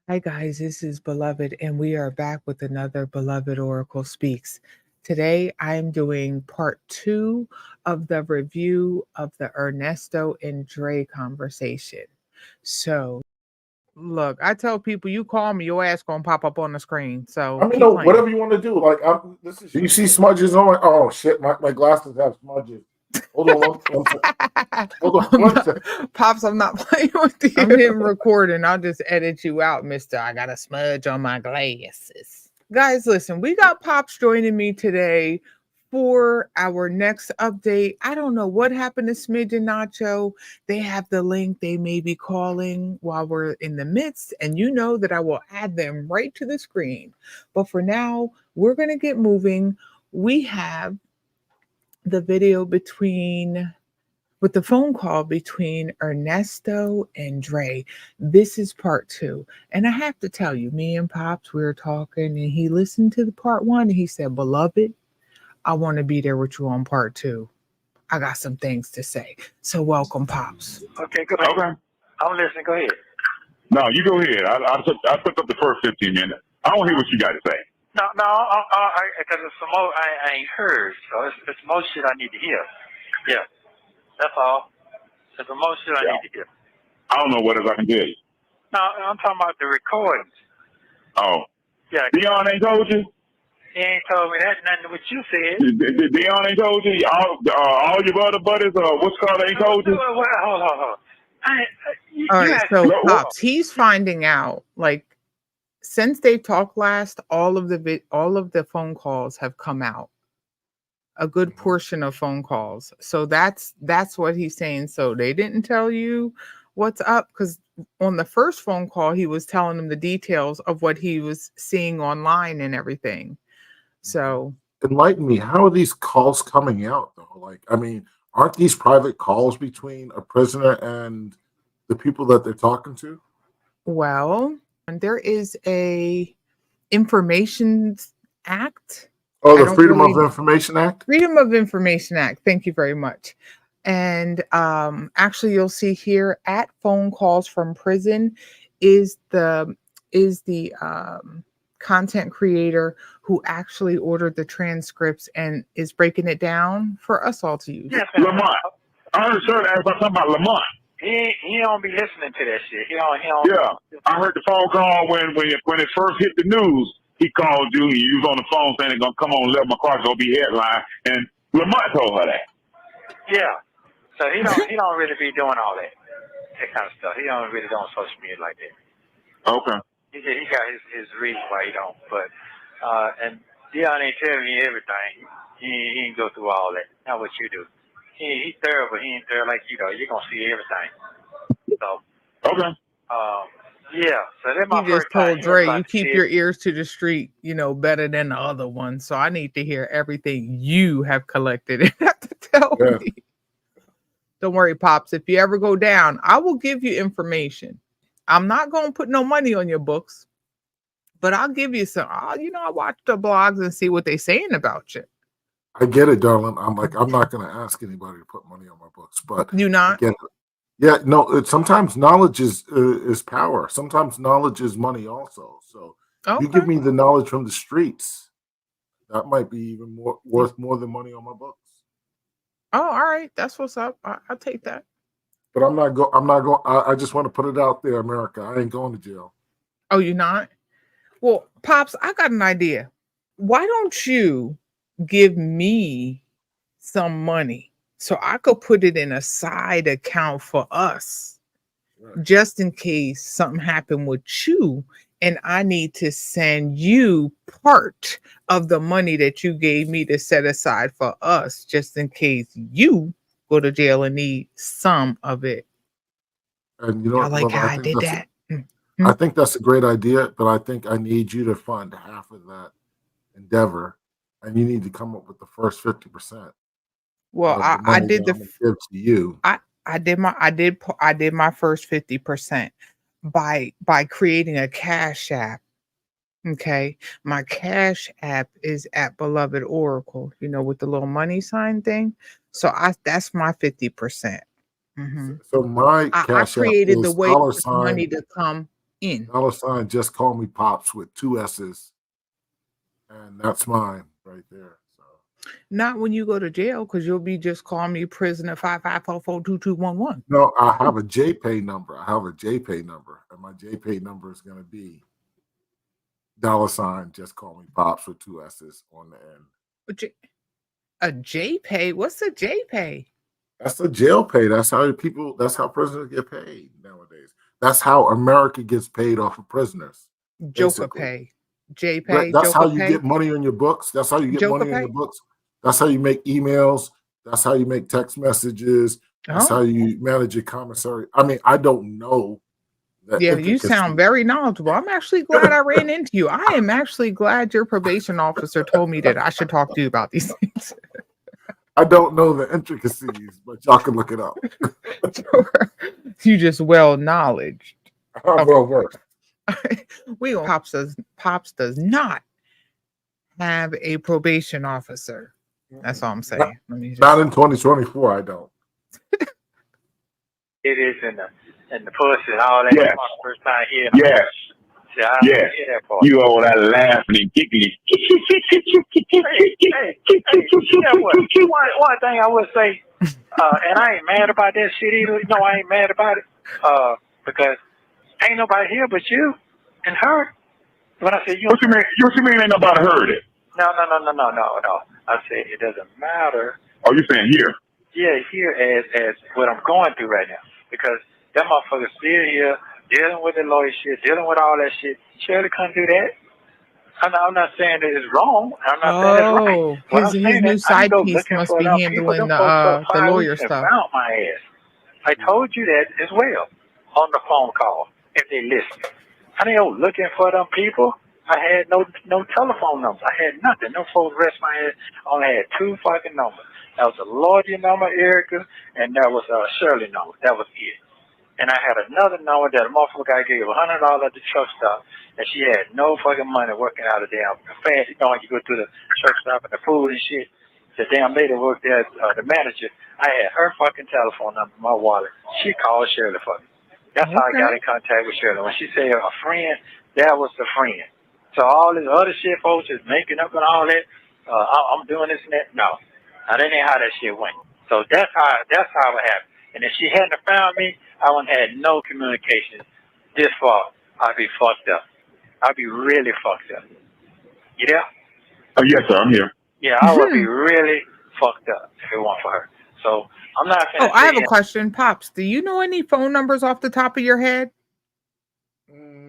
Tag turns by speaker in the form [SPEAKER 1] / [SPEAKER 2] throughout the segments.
[SPEAKER 1] Hi, guys, this is Beloved, and we are back with another Beloved Oracle Speaks. Today, I'm doing part two of the review of the Ernesto and Dre conversation. So, look, I tell people you call me, your ass gonna pop up on the screen. So,
[SPEAKER 2] I mean,
[SPEAKER 1] keep
[SPEAKER 2] no,
[SPEAKER 1] playing.
[SPEAKER 2] whatever you want to do. Like, this is. You see smudges on? Oh shit, my glasses have smudges. Hold on one second. Hold on one second.
[SPEAKER 1] Pops, I'm not playing with you. I'm hitting record and I'll just edit you out, mister. I got a smudge on my glasses. Guys, listen, we got Pops joining me today for our next update. I don't know what happened to Smidge and Nacho. They have the link. They may be calling while we're in the midst, and you know that I will add them right to the screen. But for now, we're going to get moving. We have the video with the phone call between Ernesto and Dre. This is part two. And I have to tell you, me and Pops, we were talking and he listened to the part one and he said, Beloved, I want to be there with you on part two. I got some things to say. So welcome, Pops.
[SPEAKER 3] Okay, go ahead.
[SPEAKER 4] Okay.
[SPEAKER 3] I'm listening. Go ahead.
[SPEAKER 4] No, you go ahead. I took up the first 15 minutes. I don't hear what you got to say.
[SPEAKER 3] No, because it's some more I ain't heard, so it's more shit I need to hear. Yeah, that's all. There's some more shit I need to hear.
[SPEAKER 4] I don't know what else I can tell you.
[SPEAKER 3] No, I'm talking about the recordings.
[SPEAKER 4] Oh.
[SPEAKER 3] Yeah.
[SPEAKER 4] Dion ain't told you?
[SPEAKER 3] He ain't told me that, nothing what you said.
[SPEAKER 4] Dion ain't told you? All your other buddies, what's called, ain't told you?
[SPEAKER 3] Hold.
[SPEAKER 1] All right, so Pops, he's finding out, like, since they talked last, all of the phone calls have come out. A good portion of phone calls. So that's what he's saying. So they didn't tell you what's up, because on the first phone call he was telling them the details of what he was seeing online and everything. So
[SPEAKER 2] Enlighten me. How are these calls coming out though? Like, I mean, aren't these private calls between a prisoner and the people that they're talking to?
[SPEAKER 1] well, and there is a Information Act.
[SPEAKER 2] Oh, the Freedom of Information Act?
[SPEAKER 1] Freedom of Information Act. Thank you very much. And actually, you'll see here at phone calls from prison is the content creator who actually ordered the transcripts and is breaking it down for us all to use.
[SPEAKER 3] Yes,
[SPEAKER 4] Lamont. I heard Shirley ask about something about Lamont.
[SPEAKER 3] He don't be listening to that shit. He don't.
[SPEAKER 4] Yeah, I heard the phone call when it first hit the news. He called you. You was on the phone saying it's gonna come on 11 o'clock. Gonna be headline, and Lamont told her that.
[SPEAKER 3] Yeah. So he don't really be doing all that kind of stuff. He don't really do on social media like that.
[SPEAKER 4] Okay.
[SPEAKER 3] He got his reason why he don't. But and Dion ain't telling me everything. He ain't go through all that. Not what you do. He's thorough, but he ain't thorough like you though. You're gonna see everything. So
[SPEAKER 4] okay.
[SPEAKER 3] Yeah. So that's my
[SPEAKER 1] he just
[SPEAKER 3] first time.
[SPEAKER 1] told Dre, you keep your ears to the street, better than the other one. So I need to hear everything you have collected and have to tell me. Don't worry, Pops. If you ever go down, I will give you information. I'm not going to put no money on your books, but I'll give you some. I watch the blogs and see what they're saying about you.
[SPEAKER 2] I get it, darling. I'm not going to ask anybody to put money on my books, but
[SPEAKER 1] you not.
[SPEAKER 2] I get it. Yeah, no. Sometimes knowledge is power. Sometimes knowledge is money, also. So you give me the knowledge from the streets, that might be even worth more than money on my books.
[SPEAKER 1] Oh, all right. That's what's up. I'll take that.
[SPEAKER 2] But I'm not going. I just want to put it out there, America. I ain't going to jail.
[SPEAKER 1] Oh, you're not? Well, Pops, I got an idea. Why don't you give me some money so I could put it in a side account for us, just in case something happened with you and I need to send you part of the money that you gave me to set aside for us, just in case you go to jail and need some of it.
[SPEAKER 2] And you know,
[SPEAKER 1] I like how I did that.
[SPEAKER 2] I think that's a great idea, but I think I need you to fund half of that endeavor, and you need to come up with the first 50%.
[SPEAKER 1] Well, I did
[SPEAKER 2] give to you.
[SPEAKER 1] I did my first 50% by creating a Cash App. Okay, my Cash App is at Beloved Oracle, with the little money sign thing. So that's my 50%.
[SPEAKER 2] So my Cash
[SPEAKER 1] I created
[SPEAKER 2] App
[SPEAKER 1] the
[SPEAKER 2] is
[SPEAKER 1] way for money to come In.
[SPEAKER 2] $ just call me Pops with 2 S's. And that's mine right there. So
[SPEAKER 1] Not when you go to jail, because you'll be just calling me prisoner 55442211.
[SPEAKER 2] no, I have a JPay number. And my JPay number is going to be $ just call me Pops with 2 S's on the end.
[SPEAKER 1] A JPay? What's a JPay?
[SPEAKER 2] That's the jail pay. That's how prisoners get paid nowadays. That's how America gets paid off of prisoners.
[SPEAKER 1] Joker pay. JPay.
[SPEAKER 2] That's how you
[SPEAKER 1] pay.
[SPEAKER 2] get money on your books. That's how you get
[SPEAKER 1] Joker
[SPEAKER 2] money
[SPEAKER 1] pay?
[SPEAKER 2] on your books. That's how you make emails. That's how you make text messages. That's how you manage your commissary. I mean, I don't know.
[SPEAKER 1] Yeah, you sound very knowledgeable. I'm actually glad I ran into you. I am actually glad your probation officer told me that I should talk to you about these things.
[SPEAKER 2] I don't know the intricacies, but y'all can look it up.
[SPEAKER 1] Sure. You just well knowledged.
[SPEAKER 2] I'm well versed.
[SPEAKER 1] Pops does not have a probation officer. That's all I'm saying.
[SPEAKER 2] Not in 2024, I don't.
[SPEAKER 3] It is in the pussy and all that.
[SPEAKER 4] Yes.
[SPEAKER 3] First time here.
[SPEAKER 4] Yes.
[SPEAKER 3] Yes.
[SPEAKER 4] You all that laughing and giggling.
[SPEAKER 3] One thing I would say, and I ain't mad about that shit either. No, I ain't mad about it. Because ain't nobody here but you and her. When I say you,
[SPEAKER 4] what you mean ain't nobody heard it?
[SPEAKER 3] No. I said it doesn't matter.
[SPEAKER 4] Oh, you saying here?
[SPEAKER 3] Yeah, here as what I'm going through right now. Because that motherfucker's still here, dealing with the lawyer shit, dealing with all that shit. Shirley couldn't do that. I'm not saying that it's wrong. I'm not saying it's right.
[SPEAKER 1] His new side piece must be handling the lawyer stuff.
[SPEAKER 3] Found my ass. I told you that as well on the phone call if they listen. I didn't go looking for them people. I had no telephone numbers. I had nothing. No folks rest my head. I only had 2 fucking numbers. That was a Lordy number, Erica, and that was a Shirley number. That was it. And I had another number that a motherfucker guy gave $100 at the truck stop, and she had no fucking money working out of damn fast. You know, when you go to the truck stop and the food and shit, the damn lady worked there, the manager. I had her fucking telephone number in my wallet. She called Shirley for me. That's how I got in contact with Shirley. When she said a friend, that was the friend. So all this other shit, folks, is making up and all that. I'm doing this and that. No, I didn't know how that shit went. So that's how it happened. And if she hadn't found me, I wouldn't have had no communication this far. I'd be fucked up. I'd be really fucked up. You there?
[SPEAKER 4] Oh, yes, sir. I'm here.
[SPEAKER 3] Yeah, I would be really fucked up if it weren't for her. So I'm not.
[SPEAKER 1] I have a question, Pops. Do you know any phone numbers off the top of your head?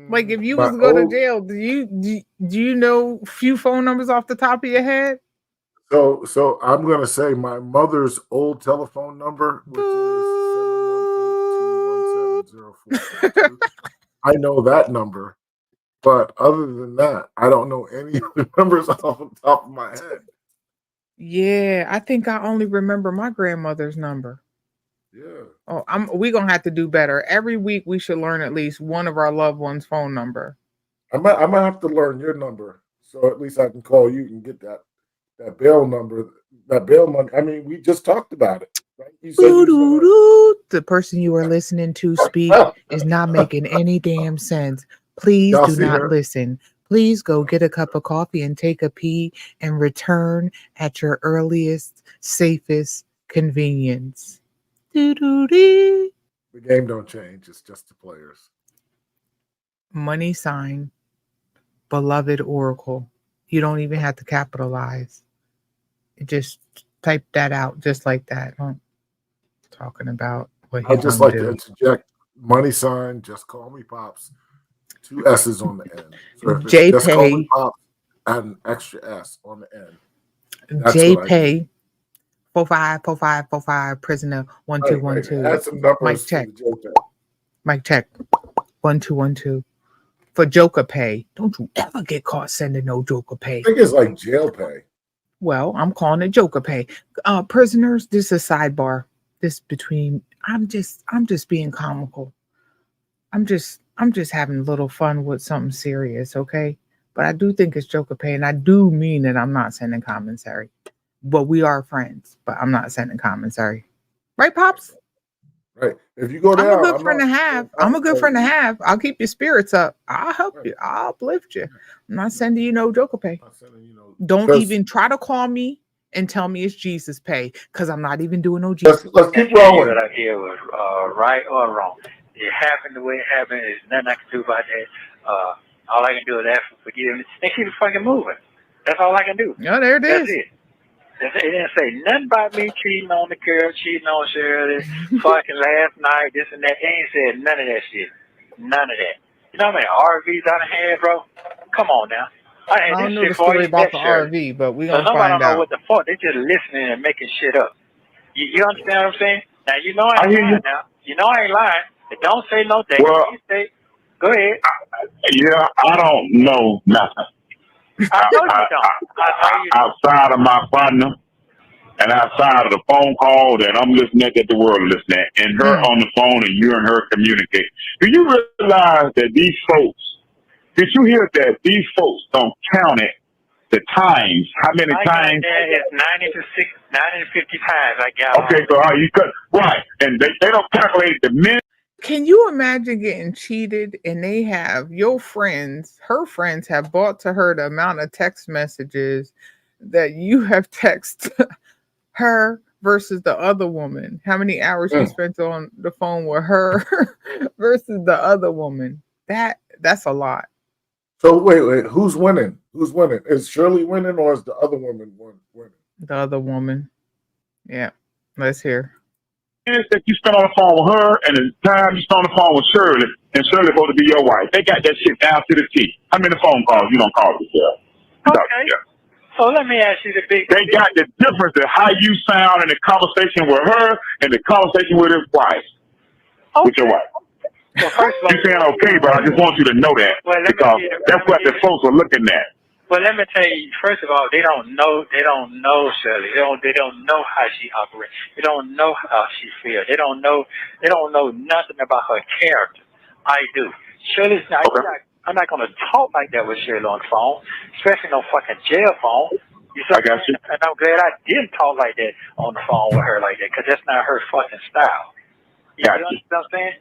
[SPEAKER 1] Like if you was to go to jail, do you know few phone numbers off the top of your head?
[SPEAKER 2] So I'm gonna say my mother's old telephone number, which is 718-217-0442. I know that number, but other than that, I don't know any other numbers off the top of my head.
[SPEAKER 1] Yeah, I think I only remember my grandmother's number.
[SPEAKER 2] Yeah.
[SPEAKER 1] Oh, we're gonna have to do better. Every week we should learn at least one of our loved ones' phone number.
[SPEAKER 2] I might have to learn your number so at least I can call you and get that bail number. That bail money. I mean, we just talked about it. Right? You said
[SPEAKER 1] the person you are listening to speak is not making any damn sense. Please do not listen. Please go get a cup of coffee and take a pee and return at your earliest, safest convenience.
[SPEAKER 2] The game don't change. It's just the players.
[SPEAKER 1] Money sign, beloved oracle. You don't even have to capitalize. Just type that out just like that. I'm talking about what
[SPEAKER 2] I just like to interject. Money sign, just call me Pops. 2 S's on the end. So if it's just call me Pops, add an extra S on the end.
[SPEAKER 1] JPay 454545 prisoner 1212.
[SPEAKER 2] Add some numbers.
[SPEAKER 1] Mic check 1212 for Joker pay. Don't you ever get caught sending no Joker pay.
[SPEAKER 2] I think it's like jail pay.
[SPEAKER 1] Well, I'm calling it Joker pay. Prisoners, this is a sidebar. This between I'm just being comical. I'm just having a little fun with something serious, okay? But I do think it's Joker pay, and I do mean that I'm not sending commentary. But we are friends, but I'm not sending commentary. Right, Pops?
[SPEAKER 2] Right. If you go down,
[SPEAKER 1] I'm a good friend to have. I'm a good friend to have. I'll keep your spirits up. I'll help you. I'll uplift you. I'm not sending you no Joker pay. Don't even try to call me and tell me it's Jesus pay, because I'm not even doing no Jesus.
[SPEAKER 2] Let's keep rolling.
[SPEAKER 3] What I did was right or wrong. It happened the way it happened. There's nothing I can do about that. All I can do is ask for forgiveness and keep it fucking moving. That's all I can do.
[SPEAKER 1] Oh, there it is.
[SPEAKER 3] That's it. It didn't say nothing about me cheating on the girl, cheating on Shirley, fucking last night, this and that. They ain't said none of that shit. None of that. You know how many RVs I done had, bro? Come on now.
[SPEAKER 1] I don't know the story about the RV, but we're going to find out.
[SPEAKER 3] Nobody don't know what the fuck. They just listening and making shit up. You understand what I'm saying? Now, you know I ain't lying now. You know I ain't lying. It don't say no thing.
[SPEAKER 4] Well,
[SPEAKER 3] go ahead.
[SPEAKER 4] I don't know nothing.
[SPEAKER 3] I know you don't.
[SPEAKER 4] Outside of my partner and outside of the phone call that I'm listening at, that the world is listening at, and her on the phone and you and her communicate. Do you realize that these folks, did you hear that these folks don't count it, the times, how many times?
[SPEAKER 3] It's 90 to 50 times I got.
[SPEAKER 4] Okay, so you cut, right, and they don't calculate the minutes.
[SPEAKER 1] Can you imagine getting cheated and they have your friends, her friends have brought to her the amount of text messages that you have texted her versus the other woman? How many hours you spent on the phone with her versus the other woman? That's a lot.
[SPEAKER 2] So wait, who's winning? Who's winning? Is Shirley winning or is the other woman winning?
[SPEAKER 1] The other woman. Yeah, let's hear.
[SPEAKER 4] That you spent on the phone with her and the time you spent on the phone with Shirley, and Shirley supposed to be your wife. They got that shit down to the T. How many phone calls you don't call yourself?
[SPEAKER 3] Okay. So let me ask you the big.
[SPEAKER 4] They got the difference of how you sound in the conversation with her and the conversation with his wife. Okay. With your wife.
[SPEAKER 3] Well, first of all,
[SPEAKER 4] you're saying okay, but I just want you to know that because that's what the folks are looking at.
[SPEAKER 3] Well, let me tell you. First of all, they don't know. They don't know Shirley. They don't know how she operates. They don't know how she feels. They don't know. They don't know nothing about her character. I do. Shirley's not. Okay. I'm not gonna talk like that with Shirley on the phone, especially no fucking jail phone.
[SPEAKER 4] I got you.
[SPEAKER 3] And I'm glad I didn't talk like that on the phone with her like that, because that's not her fucking style. You understand what I'm saying?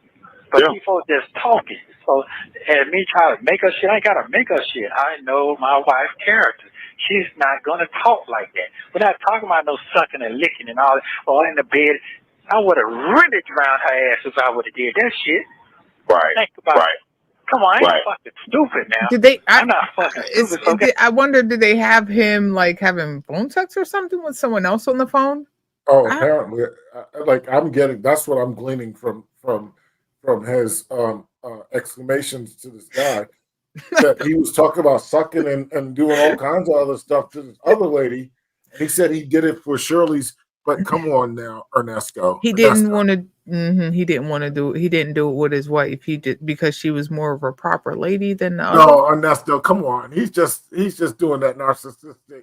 [SPEAKER 3] But people just talking. So, and me trying to make her shit, I ain't got to make her shit. I know my wife's character. She's not going to talk like that. We're not talking about no sucking and licking and all that. Or in the bed. I would have really drowned her ass if I would have did that shit.
[SPEAKER 4] Right.
[SPEAKER 3] Think about it. Come on, I ain't fucking stupid now.
[SPEAKER 1] Did they?
[SPEAKER 3] I'm not fucking stupid.
[SPEAKER 1] I wonder, did they have him like having phone sex or something with someone else on the phone?
[SPEAKER 2] Oh, apparently, I'm getting. That's what I'm gleaning from his exclamations to this guy, that he was talking about sucking and doing all kinds of other stuff to this other lady. He said he did it for Shirley's, but come on now, Ernesto.
[SPEAKER 1] He didn't want to. He didn't want to do it. He didn't do it with his wife. He did because she was more of a proper lady than the other.
[SPEAKER 2] No, Ernesto, come on. He's just doing that narcissistic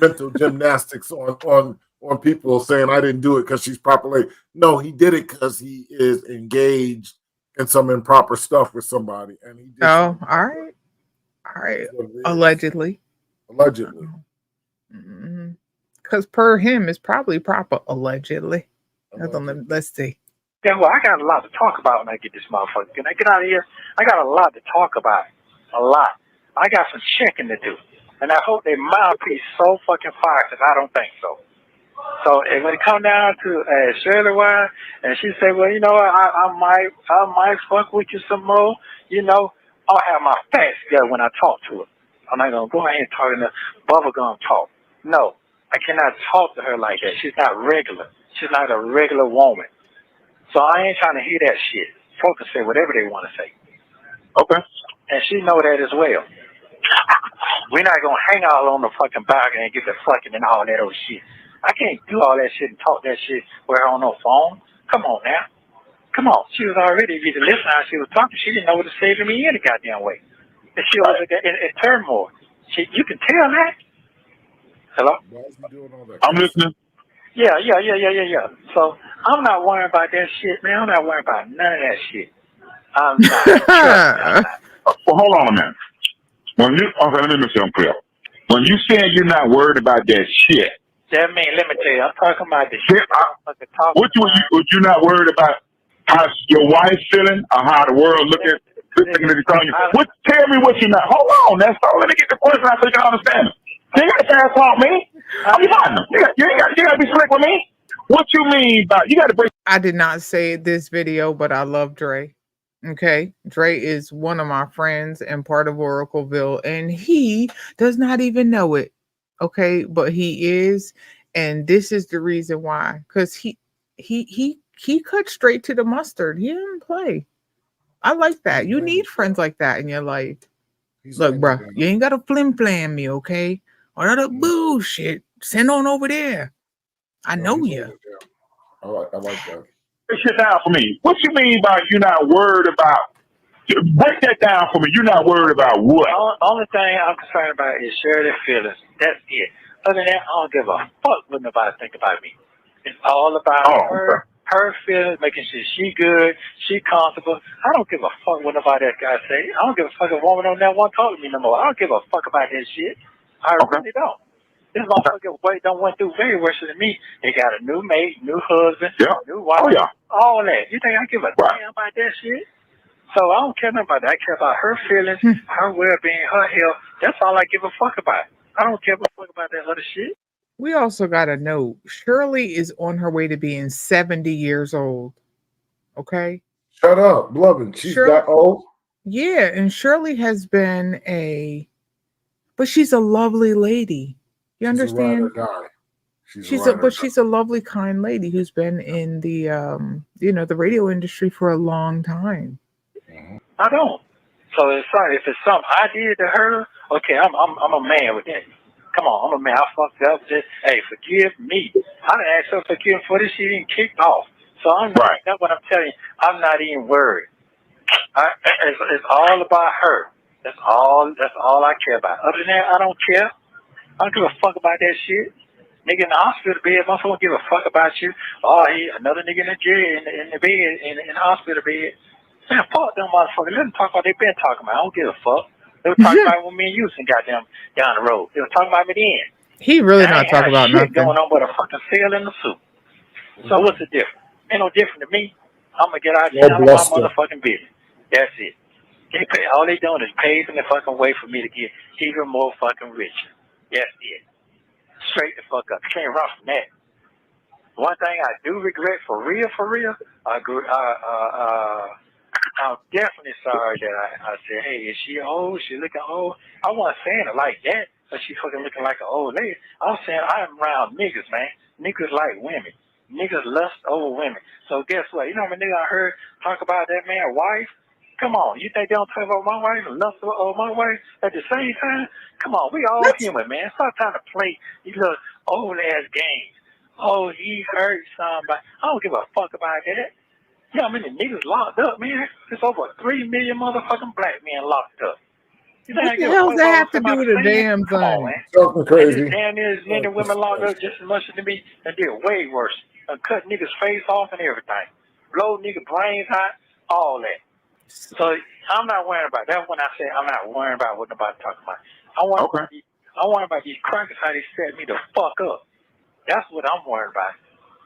[SPEAKER 2] mental gymnastics on people saying I didn't do it because she's proper lady. No, he did it because he is engaged in some improper stuff with somebody, and he did.
[SPEAKER 1] Oh, all right. Allegedly. Because per him, it's probably proper. Allegedly. Let's see.
[SPEAKER 3] Yeah, well, I got a lot to talk about when I get this motherfucker. Can I get out of here? I got a lot to talk about. A lot. I got some checking to do, and I hope their mouthpiece so fucking fire, because I don't think so. So when it come down to Shirley wise, and she say, well, you know, I might fuck with you some more. You know, I'll have my facts together when I talk to her. I'm not gonna go ahead and talk in the bubblegum talk. No, I cannot talk to her like that. She's not regular. She's not a regular woman. So I ain't trying to hear that shit. Folks can say whatever they want to say.
[SPEAKER 4] Okay.
[SPEAKER 3] And she know that as well. We're not gonna hang out on the fucking balcony and get the fucking and all that old shit. I can't do all that shit and talk that shit with her on no phone. Come on now. Come on. She was already, if you listen how she was talking, she didn't know what to say to me any goddamn way. And she was in turmoil. You can tell that. Hello?
[SPEAKER 2] Why is he doing all that?
[SPEAKER 4] I'm listening.
[SPEAKER 3] Yeah. So I'm not worrying about that shit, man. I'm not worrying about none of that shit. I'm not.
[SPEAKER 4] Well, hold on a minute. Let me make sure I'm clear. When you say you're not worried about that shit,
[SPEAKER 3] that means, let me tell you, I'm talking about the shit.
[SPEAKER 4] What you not worried about? how your wife feeling or how the world looking at you. Tell me what you know. Hold on, that's all. Let me get the question out so you can understand it. You ain't got to fast talk me. I'm fine. You got to be slick with me. What you mean by you got to break?
[SPEAKER 1] I did not say this video, but I love Dre. Okay, Dre is one of my friends and part of Oracleville, and he does not even know it. Okay, but he is, and this is the reason why. Because he cut straight to the mustard. He didn't play. I like that. You need friends like that in your life. Look, bro, you ain't gotta flim flam me, okay? All that other bullshit. Send on over there. I know you.
[SPEAKER 2] I like that.
[SPEAKER 4] Shit down for me. What you mean by you not worried about? Break that down for me. You're not worried about what?
[SPEAKER 3] Only thing I'm concerned about is Shirley's feelings. That's it. Other than that, I don't give a fuck what nobody think about me. It's all about her feelings, making sure she good, she comfortable. I don't give a fuck what nobody else got to say. I don't give a fuck if a woman on that one talk to me no more. I don't give a fuck about that shit. I really don't. This motherfucker done went through way worse than me. They got a new mate, new husband, new wife, all that. You think I give a damn about that shit? So I don't care nothing about that. I care about her feelings, her well-being, her health. That's all I give a fuck about. I don't give a fuck about that other shit.
[SPEAKER 1] We also got to know Shirley is on her way to being 70 years old. Okay?
[SPEAKER 2] Shut up, Blubbin. She's that old?
[SPEAKER 1] Yeah, and Shirley has been but she's a lovely lady. You understand? She's a lovely, kind lady who's been in the the radio industry for a long time.
[SPEAKER 3] I don't. So if it's something I did to her, okay, I'm a man with that. Come on, I'm a man. I fucked up. Just hey, forgive me. I done asked her forgive for this. She didn't kick off. So I'm not. That's what I'm telling you. I'm not even worried. It's all about her. That's all I care about. Other than that, I don't care. I don't give a fuck about that shit. Nigga in the hospital bed, motherfucker don't give a fuck about you. Oh, another nigga in the jail, in the bed, in the hospital bed. Man, fuck them motherfuckers. Let them talk about they been talking about. I don't give a fuck. They were talking about when me and you got them down the road. They were talking about me then.
[SPEAKER 1] He really not talking about nothing.
[SPEAKER 3] Going on with a fucking sail in the suit. So what's the difference? Ain't no different to me. I'm gonna get out there and my motherfucking business. That's it. All they doing is paving the fucking way for me to get even more fucking richer. That's it. Straight the fuck up. You can't run from that. One thing I do regret for real, I'm definitely sorry that I said, hey, is she old? She looking old? I wasn't saying it like that, but she fucking looking like an old lady. I was saying I am around niggas, man. Niggas like women. Niggas lust over women. So guess what? You know how many niggas I heard talk about that man's wife? Come on, you think they don't talk about my wife and lust over my wife at the same time? Come on, we all human, man. Stop trying to play these little old-ass games. Oh, he hurt somebody. I don't give a fuck about that. You know how many niggas locked up, man? There's over 3 million motherfucking black men locked up.
[SPEAKER 1] What the hell does that have to do with a damn
[SPEAKER 3] thing? Come on, man.
[SPEAKER 2] Something crazy.
[SPEAKER 3] Damn near as many women locked up just as much as me and did way worse. And cut niggas' face off and everything. Blow niggas' brains out, all that. So I'm not worrying about that. When I say I'm not worrying about what nobody talking about. I worry about these crackers, how they set me the fuck up. That's what I'm worried about.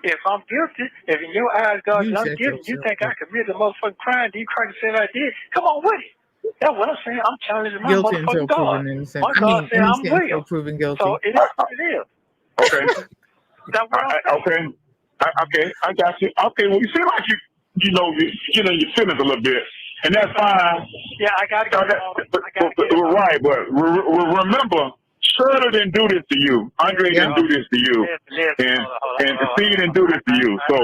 [SPEAKER 3] If I'm guilty, if in your eyes, God, I'm guilty, you think I committed a motherfucking crime, these crackers said I did, come on with it. That's what I'm saying. I'm challenging my motherfucking God. My God said I'm real.
[SPEAKER 1] Proven guilty.
[SPEAKER 3] So it is what it is.
[SPEAKER 4] Okay. Okay, I got you. Okay, well, you seem like your feelings a little bit, and that's fine.
[SPEAKER 3] Yeah, I got to go.
[SPEAKER 4] Right, but remember, Shirley didn't do this to you. Andre didn't do this to you, and Steve didn't do this to you. So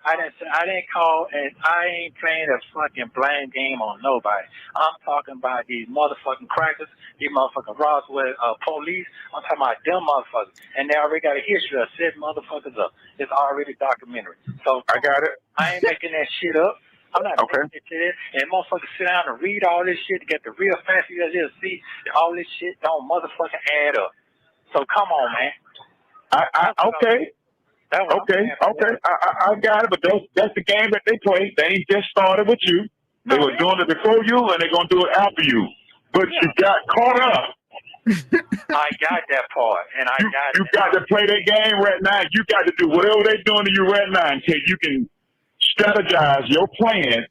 [SPEAKER 3] I didn't call, and I ain't playing a fucking blame game on nobody. I'm talking about these motherfucking crackers, these motherfucking Roswell police. I'm talking about them motherfuckers, and they already got a history of setting motherfuckers up. It's already documentary. So
[SPEAKER 4] I got it.
[SPEAKER 3] I ain't making that shit up. I'm not making it to this. And motherfuckers sit down and read all this shit to get the real facts. You guys see all this shit don't motherfucking add up. So come on, man.
[SPEAKER 4] Okay. I got it, but that's the game that they play. They ain't just started with you. They were doing it before you, and they're going to do it after you. But you got caught up.
[SPEAKER 3] I got that part, and I got it.
[SPEAKER 4] You got to play their game right now. You got to do whatever they're doing to you right now until you can strategize your plan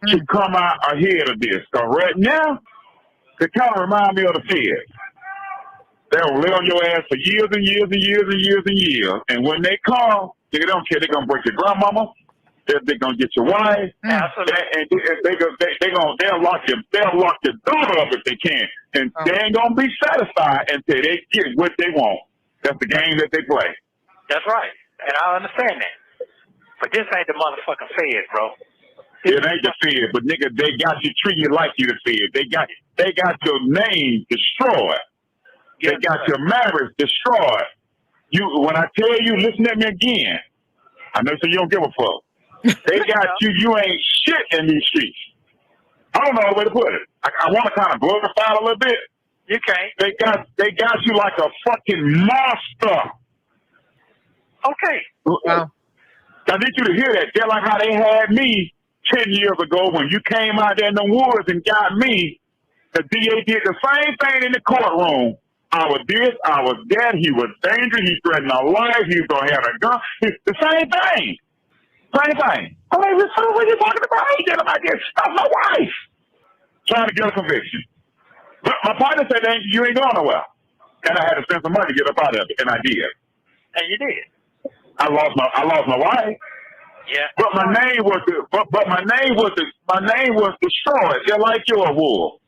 [SPEAKER 4] to come out ahead of this. So right now, they kind of remind me of the Fed. They'll lay on your ass for years and years and years and years and years. And when they come, they don't care. They're going to break your grandmama. They're going to get your wife. Absolutely. And they'll lock your daughter up if they can. And they ain't going to be satisfied until they get what they want. That's the game that they play.
[SPEAKER 3] That's right. And I understand that. But this ain't the motherfucking Fed, bro.
[SPEAKER 4] It ain't the Fed, but nigga, they got you treated like you the Fed. They got your name destroyed. They got your marriage destroyed. When I tell you, listen at me again. I know so you don't give a fuck. They got you. You ain't shit in these streets. I don't know the way to put it. I want to kind of glorify it a little bit.
[SPEAKER 3] You can't.
[SPEAKER 4] They got you like a fucking monster.
[SPEAKER 3] Okay.
[SPEAKER 1] Wow.
[SPEAKER 4] I need you to hear that. They're like how they had me 10 years ago when you came out there in the woods and got me. The DA did the same thing in the courtroom. I was this, I was that. He was dangerous. He threatened my life. He was going to have a gun. The same thing. Same thing. I mean, what are you talking about? I ain't getting about this. That's my wife. Trying to get a conviction. But my partner said, you ain't going nowhere. And I had to spend some money to get up out of it. And I did.
[SPEAKER 3] And you did.
[SPEAKER 4] I lost my wife.
[SPEAKER 3] Yeah.
[SPEAKER 4] But my name was destroyed, just like your wool.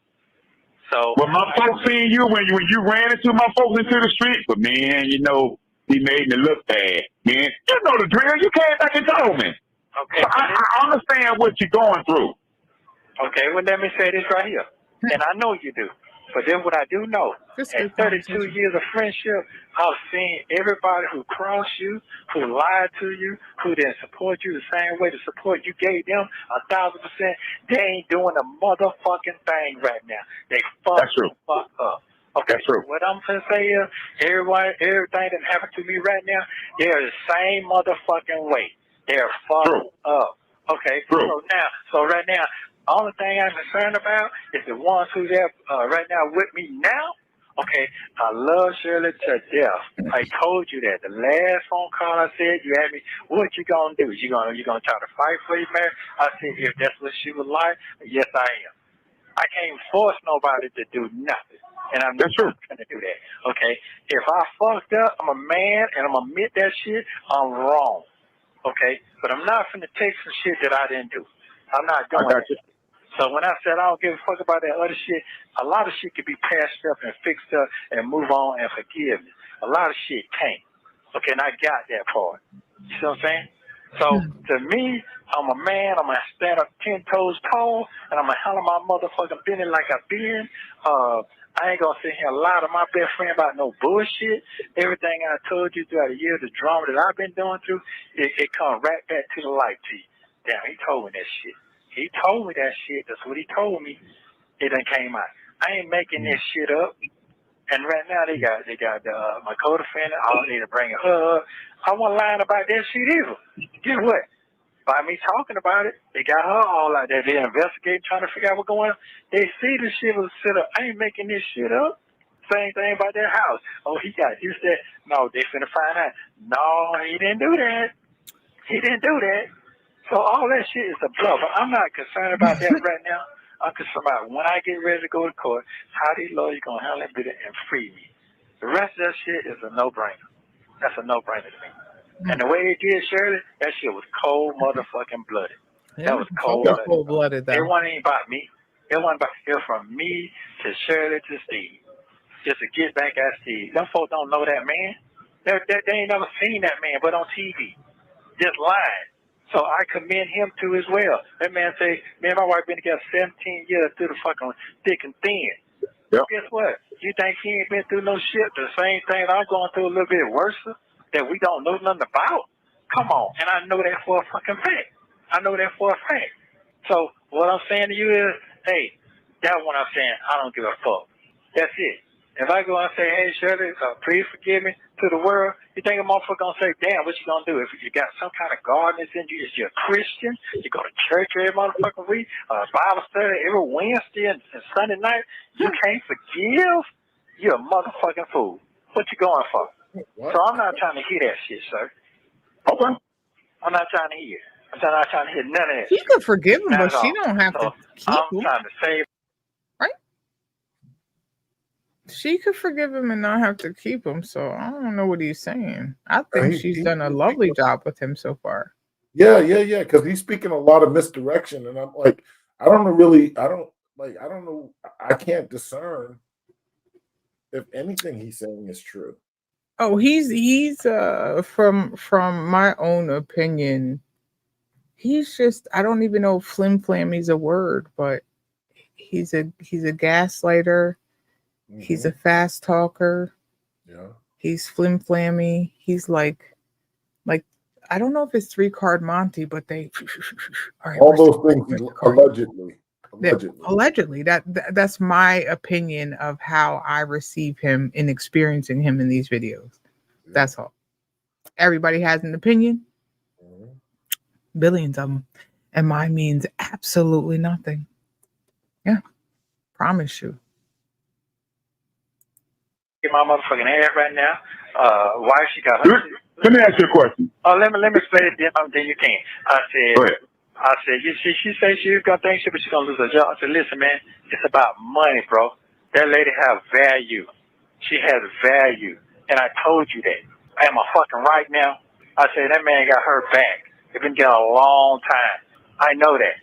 [SPEAKER 3] So
[SPEAKER 4] when my folks seen you when you ran into my folks into the street, but man, you know, he made me look bad. Man, you know the drill. You came back and told me. Okay. So I understand what you're going through.
[SPEAKER 3] Okay, well let me say this right here. And I know you do. But then what I do know, at 32 years of friendship, I've seen everybody who crossed you, who lied to you, who didn't support you the same way the support you gave them, 1,000%, they ain't doing a motherfucking thing right now. They fuck up. Okay, that's true. What I'm going to say is, everything that happened to me right now, they're the same motherfucking way. They're fucked up. Okay, so right now, only thing I'm concerned about is the ones who's there right now with me now. Okay, I love Shirley to death. I told you that. The last phone call I said, you asked me, what you gonna do? You gonna try to fight for your marriage? I said, if that's what she would like, yes I am. I can't force nobody to do nothing. And I'm not going to do that. Okay? If I fucked up, I'm a man and I'm gonna admit that shit, I'm wrong. Okay? But I'm not finna take some shit that I didn't do. I'm not doing that. So when I said I don't give a fuck about that other shit, a lot of shit can be patched up and fixed up and move on and forgive me. A lot of shit can't. Okay, and I got that part. You see what I'm saying? So to me, I'm a man. I'm going to stand up 10 toes tall, and I'm going to handle my motherfucking business like I've been. I ain't going to sit here and lie to my best friend about no bullshit. Everything I told you throughout the years, the drama that I've been going through, it comes right back to the light to you. Damn, he told me that shit. He told me that shit. That's what he told me. It done came out. I ain't making this shit up. And right now they got my co-defendant. I don't need to bring her up. I wasn't lying about that shit either. Guess what? By me talking about it, they got her all out there. They investigating, trying to figure out what's going on. They see the shit was set up. I ain't making this shit up. Same thing about their house. Oh, he said, no, they finna find out. No, he didn't do that. He didn't do that. So all that shit is a bluff. I'm not concerned about that right now. I'm concerned about when I get ready to go to court, how these lawyers going to handle that bit and free me. The rest of that shit is a no-brainer. That's a no-brainer to me. And the way they did Shirley, that shit was cold motherfucking blooded. Yeah, that was cold-blooded. It wasn't even about me. It wasn't about, it was from me to Shirley to Steve. Just to get back at Steve. Them folks don't know that man. They ain't never seen that man but on TV. Just lying. So I commend him too as well. That man say, me and my wife been together 17 years through the fucking thick and thin. Yep. Guess what? You think he ain't been through no shit? The same thing I'm going through a little bit worse that we don't know nothing about? Come on. And I know that for a fucking fact. I know that for a fact. So what I'm saying to you is, hey, that's what I'm saying. I don't give a fuck. That's it. If I go and say, hey, Shirley, please forgive me to the world, you think a motherfucker going to say, damn, what you going to do? If you got some kind of godliness in you, if you're a Christian, you go to church every motherfucking week, Bible study every Wednesday and Sunday night, you can't forgive? You're a motherfucking fool. What you going for? What? So I'm not trying to hear that shit, sir.
[SPEAKER 4] Okay.
[SPEAKER 3] I'm not trying to hear. I'm not trying to hit none of that.
[SPEAKER 1] She could forgive him, but she
[SPEAKER 3] all.
[SPEAKER 1] don't have to keep
[SPEAKER 3] I'm
[SPEAKER 1] him.
[SPEAKER 3] trying to save.
[SPEAKER 1] Right? She could forgive him and not have to keep him. So I don't know what he's saying. I think she's done a lovely job with him so far.
[SPEAKER 2] Yeah. Because he's speaking a lot of misdirection, and I'm like, I don't know. I can't discern if anything he's saying is true.
[SPEAKER 1] Oh, he's from my own opinion, he's just, I don't even know if flim flammy's a word, but he's a gaslighter. Mm-hmm. He's a fast talker.
[SPEAKER 2] Yeah.
[SPEAKER 1] He's flim flammy. He's like I don't know if it's 3-card Monty, but they
[SPEAKER 2] all those things allegedly.
[SPEAKER 1] Allegedly. That's my opinion of how I receive him in experiencing him in these videos. Yeah. That's all. Everybody has an opinion. Mm-hmm. Billions of them. And mine means absolutely nothing. Yeah. Promise you.
[SPEAKER 3] Get my motherfucking ass right now. Why she got her?
[SPEAKER 4] Let me ask you a question.
[SPEAKER 3] Oh, let me say it, then you can. I said, she said she's gonna think she's gonna lose her job. I said, listen, man, it's about money, bro. That lady has value. She has value, and I told you that. Am I fucking right now? I said that man got her back. It's been getting a long time. I know that.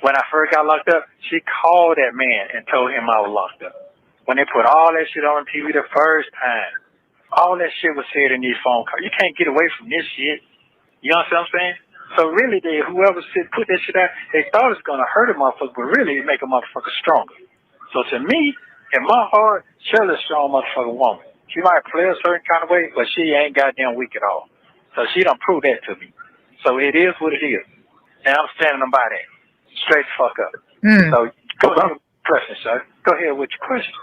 [SPEAKER 3] When I first got locked up, she called that man and told him I was locked up. When they put all that shit on TV the first time, all that shit was said in these phone calls. You can't get away from this shit. You know what I'm saying? So really, whoever put that shit out, they thought it was going to hurt a motherfucker, but really it make a motherfucker stronger. So to me, in my heart, Shirley's a strong motherfucking woman. She might play a certain kind of way, but she ain't goddamn weak at all. So she done proved that to me. So it is what it is. And I'm standing by that. Straight the fuck up. So go ahead with your question, sir. Go ahead with your question.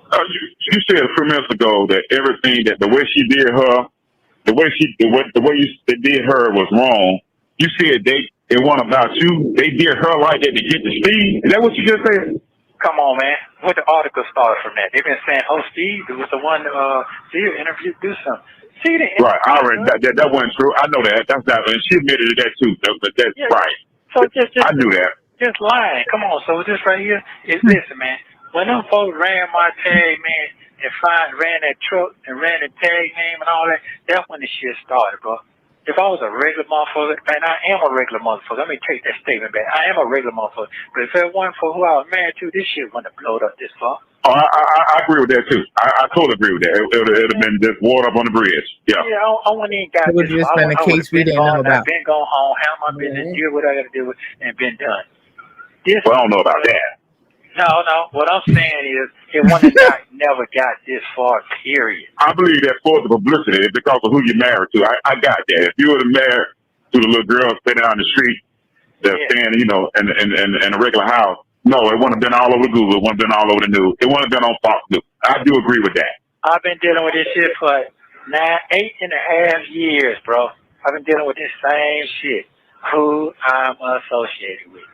[SPEAKER 4] You said a few minutes ago that everything, that the way she did her, the way they did her was wrong. You said it wasn't about you. They did her like that to get to Steve. Is that what you just said?
[SPEAKER 3] Come on, man. What the article started from that? They've been saying, "Oh, Steve was the one Steve interviewed, do something." See the
[SPEAKER 4] right? I already that wasn't true. I know that. That's not, and she admitted that too. But that's right.
[SPEAKER 3] So just
[SPEAKER 4] I knew that.
[SPEAKER 3] Just lying. Come on. So this right here is listen, man. When them folks ran my tag, man, and ran that truck and ran the tag name and all that, that's when the shit started, bro. If I was a regular motherfucker, and I am a regular motherfucker, let me take that statement back. I am a regular motherfucker. But if it wasn't for who I was married to, this shit wouldn't have blown up this far.
[SPEAKER 4] Oh, I agree with that too. I totally agree with that. It would have been just water up on the bridge. Yeah.
[SPEAKER 3] Yeah, I wouldn't even got
[SPEAKER 1] this. It would have just been a case we didn't know about.
[SPEAKER 3] I've been going home, handle my business, do what I got to do, and been done.
[SPEAKER 4] Well, I don't know about that.
[SPEAKER 3] No. What I'm saying is, it never got this far. Period.
[SPEAKER 4] I believe that for the publicity, it's because of who you're married to. I got that. If you were married to the little girl standing on the street, that's staying, in a regular house, no, it wouldn't have been all over Google. It wouldn't have been all over the news. It wouldn't have been on Fox News. I do agree with that.
[SPEAKER 3] I've been dealing with this shit for 8.5 years, bro. I've been dealing with this same shit. Who I'm associated with.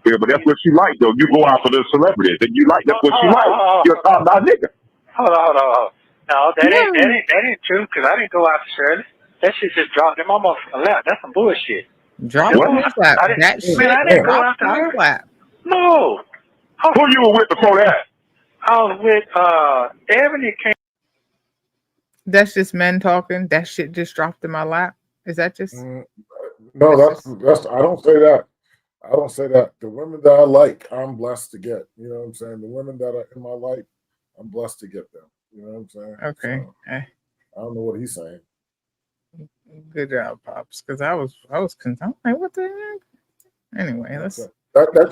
[SPEAKER 4] Yeah, but that's what you like, though. You go out for the celebrities, and you like that's what you like. You're a top notch nigga.
[SPEAKER 3] Hold on. No, that ain't true. Because I didn't go out for Shirley. That shit just dropped in my motherfucking lap. That's some bullshit.
[SPEAKER 1] Dropped in his lap. I
[SPEAKER 3] didn't go out to her. Lap. No.
[SPEAKER 4] Who you were with before that?
[SPEAKER 3] I was with Ebony.
[SPEAKER 1] That's just men talking. That shit just dropped in my lap. Is that just?
[SPEAKER 2] No, that's. I don't say that. I don't say that. The women that I like, I'm blessed to get. You know what I'm saying? The women that are in my life, I'm blessed to get them. You know what I'm saying?
[SPEAKER 1] Okay.
[SPEAKER 2] So, I don't know what he's saying.
[SPEAKER 1] Good job, Pops. Because I was concerned. Like, what the heck? Anyway, let's.
[SPEAKER 2] That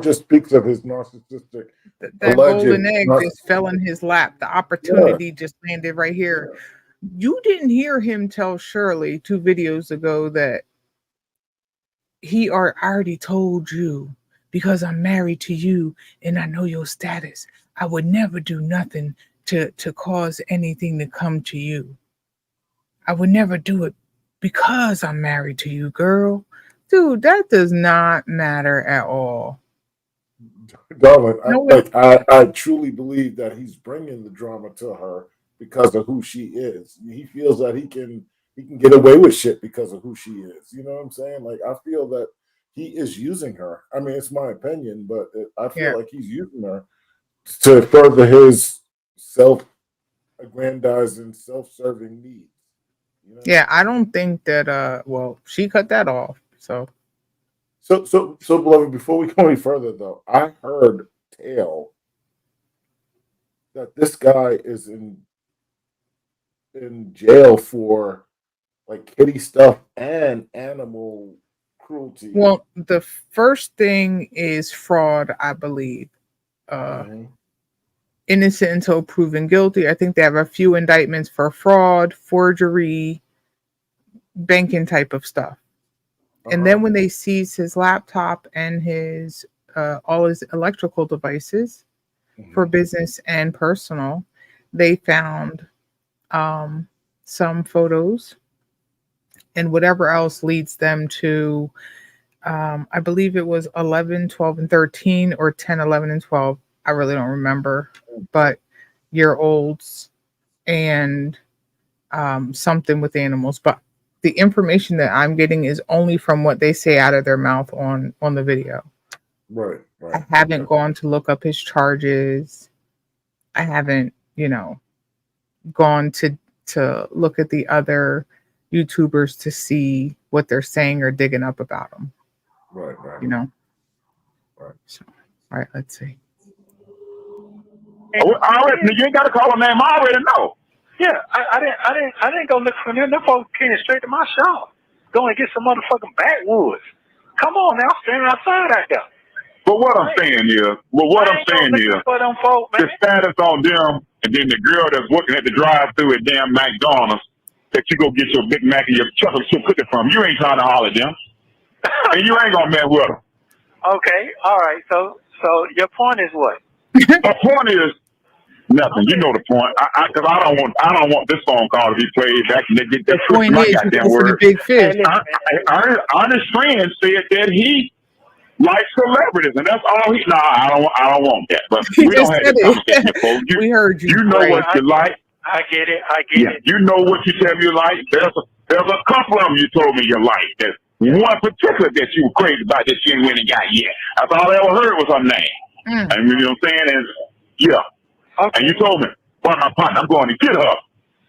[SPEAKER 2] just speaks of his narcissistic.
[SPEAKER 1] That golden egg just fell in his lap. The opportunity just landed right here. Yeah. You didn't hear him tell Shirley 2 videos ago that he already told you, because I'm married to you and I know your status, I would never do nothing to cause anything to come to you. I would never do it because I'm married to you, girl. Dude, that does not matter at all.
[SPEAKER 2] Darling, I truly believe that he's bringing the drama to her because of who she is. He feels that he he can get away with shit because of who she is. You know what I'm saying? Like, I feel that he is using her. I mean, it's my opinion, but I feel like he's using her to further his self-aggrandizing, self-serving needs. You know?
[SPEAKER 1] Yeah, I don't think that. Well, she cut that off. So,
[SPEAKER 2] beloved. Before we go any further, though, I heard tale that this guy is in jail for like kitty stuff and animal cruelty.
[SPEAKER 1] well, the first thing is fraud, I believe. Innocent until proven guilty. I think they have a few indictments for fraud, forgery, banking type of stuff. And then when they seized his laptop and his all his electrical devices for business and personal, they found some photos and whatever else leads them to I believe it was 11, 12, and 13 or 10, 11, and 12. I really don't remember, but year olds and something with animals. But the information that I'm getting is only from what they say out of their mouth on the video.
[SPEAKER 2] Right.
[SPEAKER 1] I haven't gone to look up his charges. I haven't, gone to look at the other YouTubers to see what they're saying or digging up about him.
[SPEAKER 2] Right.
[SPEAKER 1] Right. So, all right, let's see.
[SPEAKER 4] You ain't got to call a name. I already know.
[SPEAKER 3] Yeah, I didn't go look for them. Them folks came straight to my shop. Go and get some motherfucking backwoods. Come on now, standing outside out there.
[SPEAKER 4] But what I'm saying is,
[SPEAKER 3] them folk,
[SPEAKER 4] the status on them, and then the girl that's working at the drive-thru at damn McDonald's, that you go get your Big Mac and your chocolate chip cookie from. You ain't trying to holler at them, and you ain't gonna mess with them.
[SPEAKER 3] Okay, all right. So your point is what?
[SPEAKER 4] The point is nothing. You know the point. Because I don't want this phone call to be played back and they get that
[SPEAKER 1] point
[SPEAKER 4] my
[SPEAKER 1] is,
[SPEAKER 4] goddamn
[SPEAKER 1] for the
[SPEAKER 4] word.
[SPEAKER 1] big fish.
[SPEAKER 4] Honest friend said that he likes celebrities, and that's all he. Nah, I don't want that. But we don't have this conversation, folks.
[SPEAKER 1] We heard you.
[SPEAKER 4] You know what you like.
[SPEAKER 3] I get it.
[SPEAKER 4] You know what you tell me you like. There's a couple of them you told me you like. There's one particular that you were crazy about that you ain't really got yet. That's all I ever heard was her name. And you know what I'm saying? And yeah. Okay. And you told me, my partner, I'm going to get her.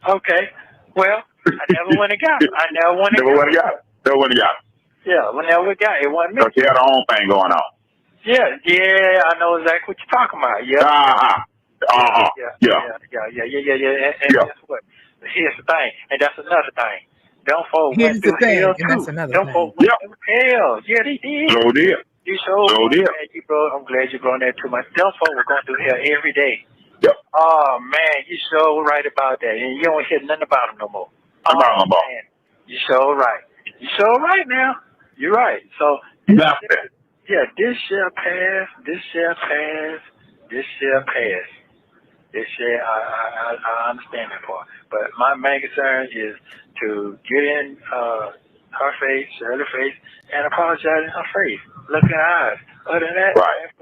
[SPEAKER 3] Okay. Well, I never went and got it. Never went and got it. Yeah, whenever we got it, it wasn't me.
[SPEAKER 4] So she had her own thing going on.
[SPEAKER 3] Yeah, I know exactly what you're talking about. Yeah. Yeah. And guess what? Here's the thing, and that's another thing. Them folks went through hell too. Them folks went through hell. Yeah, they did.
[SPEAKER 4] So did.
[SPEAKER 3] I'm glad you brought that to my. Them folks were going through hell every day.
[SPEAKER 4] Yep.
[SPEAKER 3] Oh man, you so right about that, and you don't hear nothing about them no more. Man, you so right. You so right now. You're right. So this shall pass. I understand that part. But my main concern is to get in her face, Shirley's face, and apologize in her face. Look in her eyes. Other than that,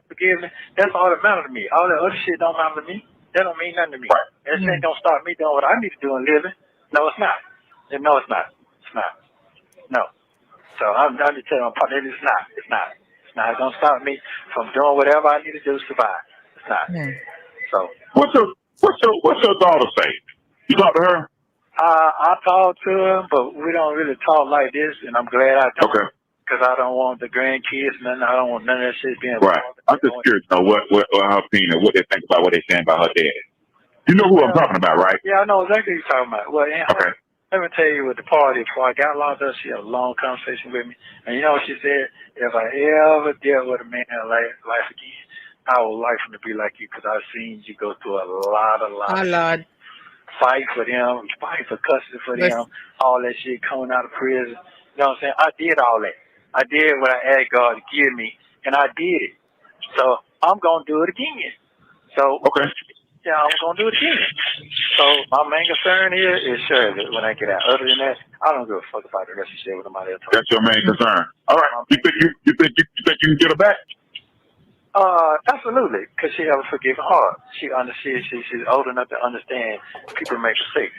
[SPEAKER 3] forgive me. That's all that matters to me. All that other shit don't matter to me. That don't mean nothing to me. That shit don't start me doing what I need to do in living. No, it's not. No, it's not. It's not. No. So I'm just telling my partner, it's not. It's not gonna stop me from doing whatever I need to do to survive. It's not. So
[SPEAKER 4] what's your daughter say? You talk to her?
[SPEAKER 3] I talk to her, but we don't really talk like this, and I'm glad I don't. Okay. Because I don't want the grandkids, and I don't want none of that shit being
[SPEAKER 4] right. I'm just curious to know what her opinion, what they think about what they're saying about her dad. You know who I'm talking about, right?
[SPEAKER 3] Yeah, I know exactly who you're talking about. Well, okay. Let me tell you with the party, before I got locked up, she had a long conversation with me. And you know what she said? If I ever dealt with a man in life again, I would like him to be like you, because I've seen you go through a lot. Fight for them, fight for custody for them, all that shit coming out of prison. You know what I'm saying? I did all that. I did what I asked God to give me, and I did it. So I'm going to do it again. So, yeah, I'm going to do it again. So my main concern here is Shirley when I get out. Other than that, I don't give a fuck about the rest of the shit with somebody else.
[SPEAKER 4] That's your main concern. All right. You think you can get her back?
[SPEAKER 3] Absolutely, because she has a forgiving heart. She's old enough to understand people make mistakes.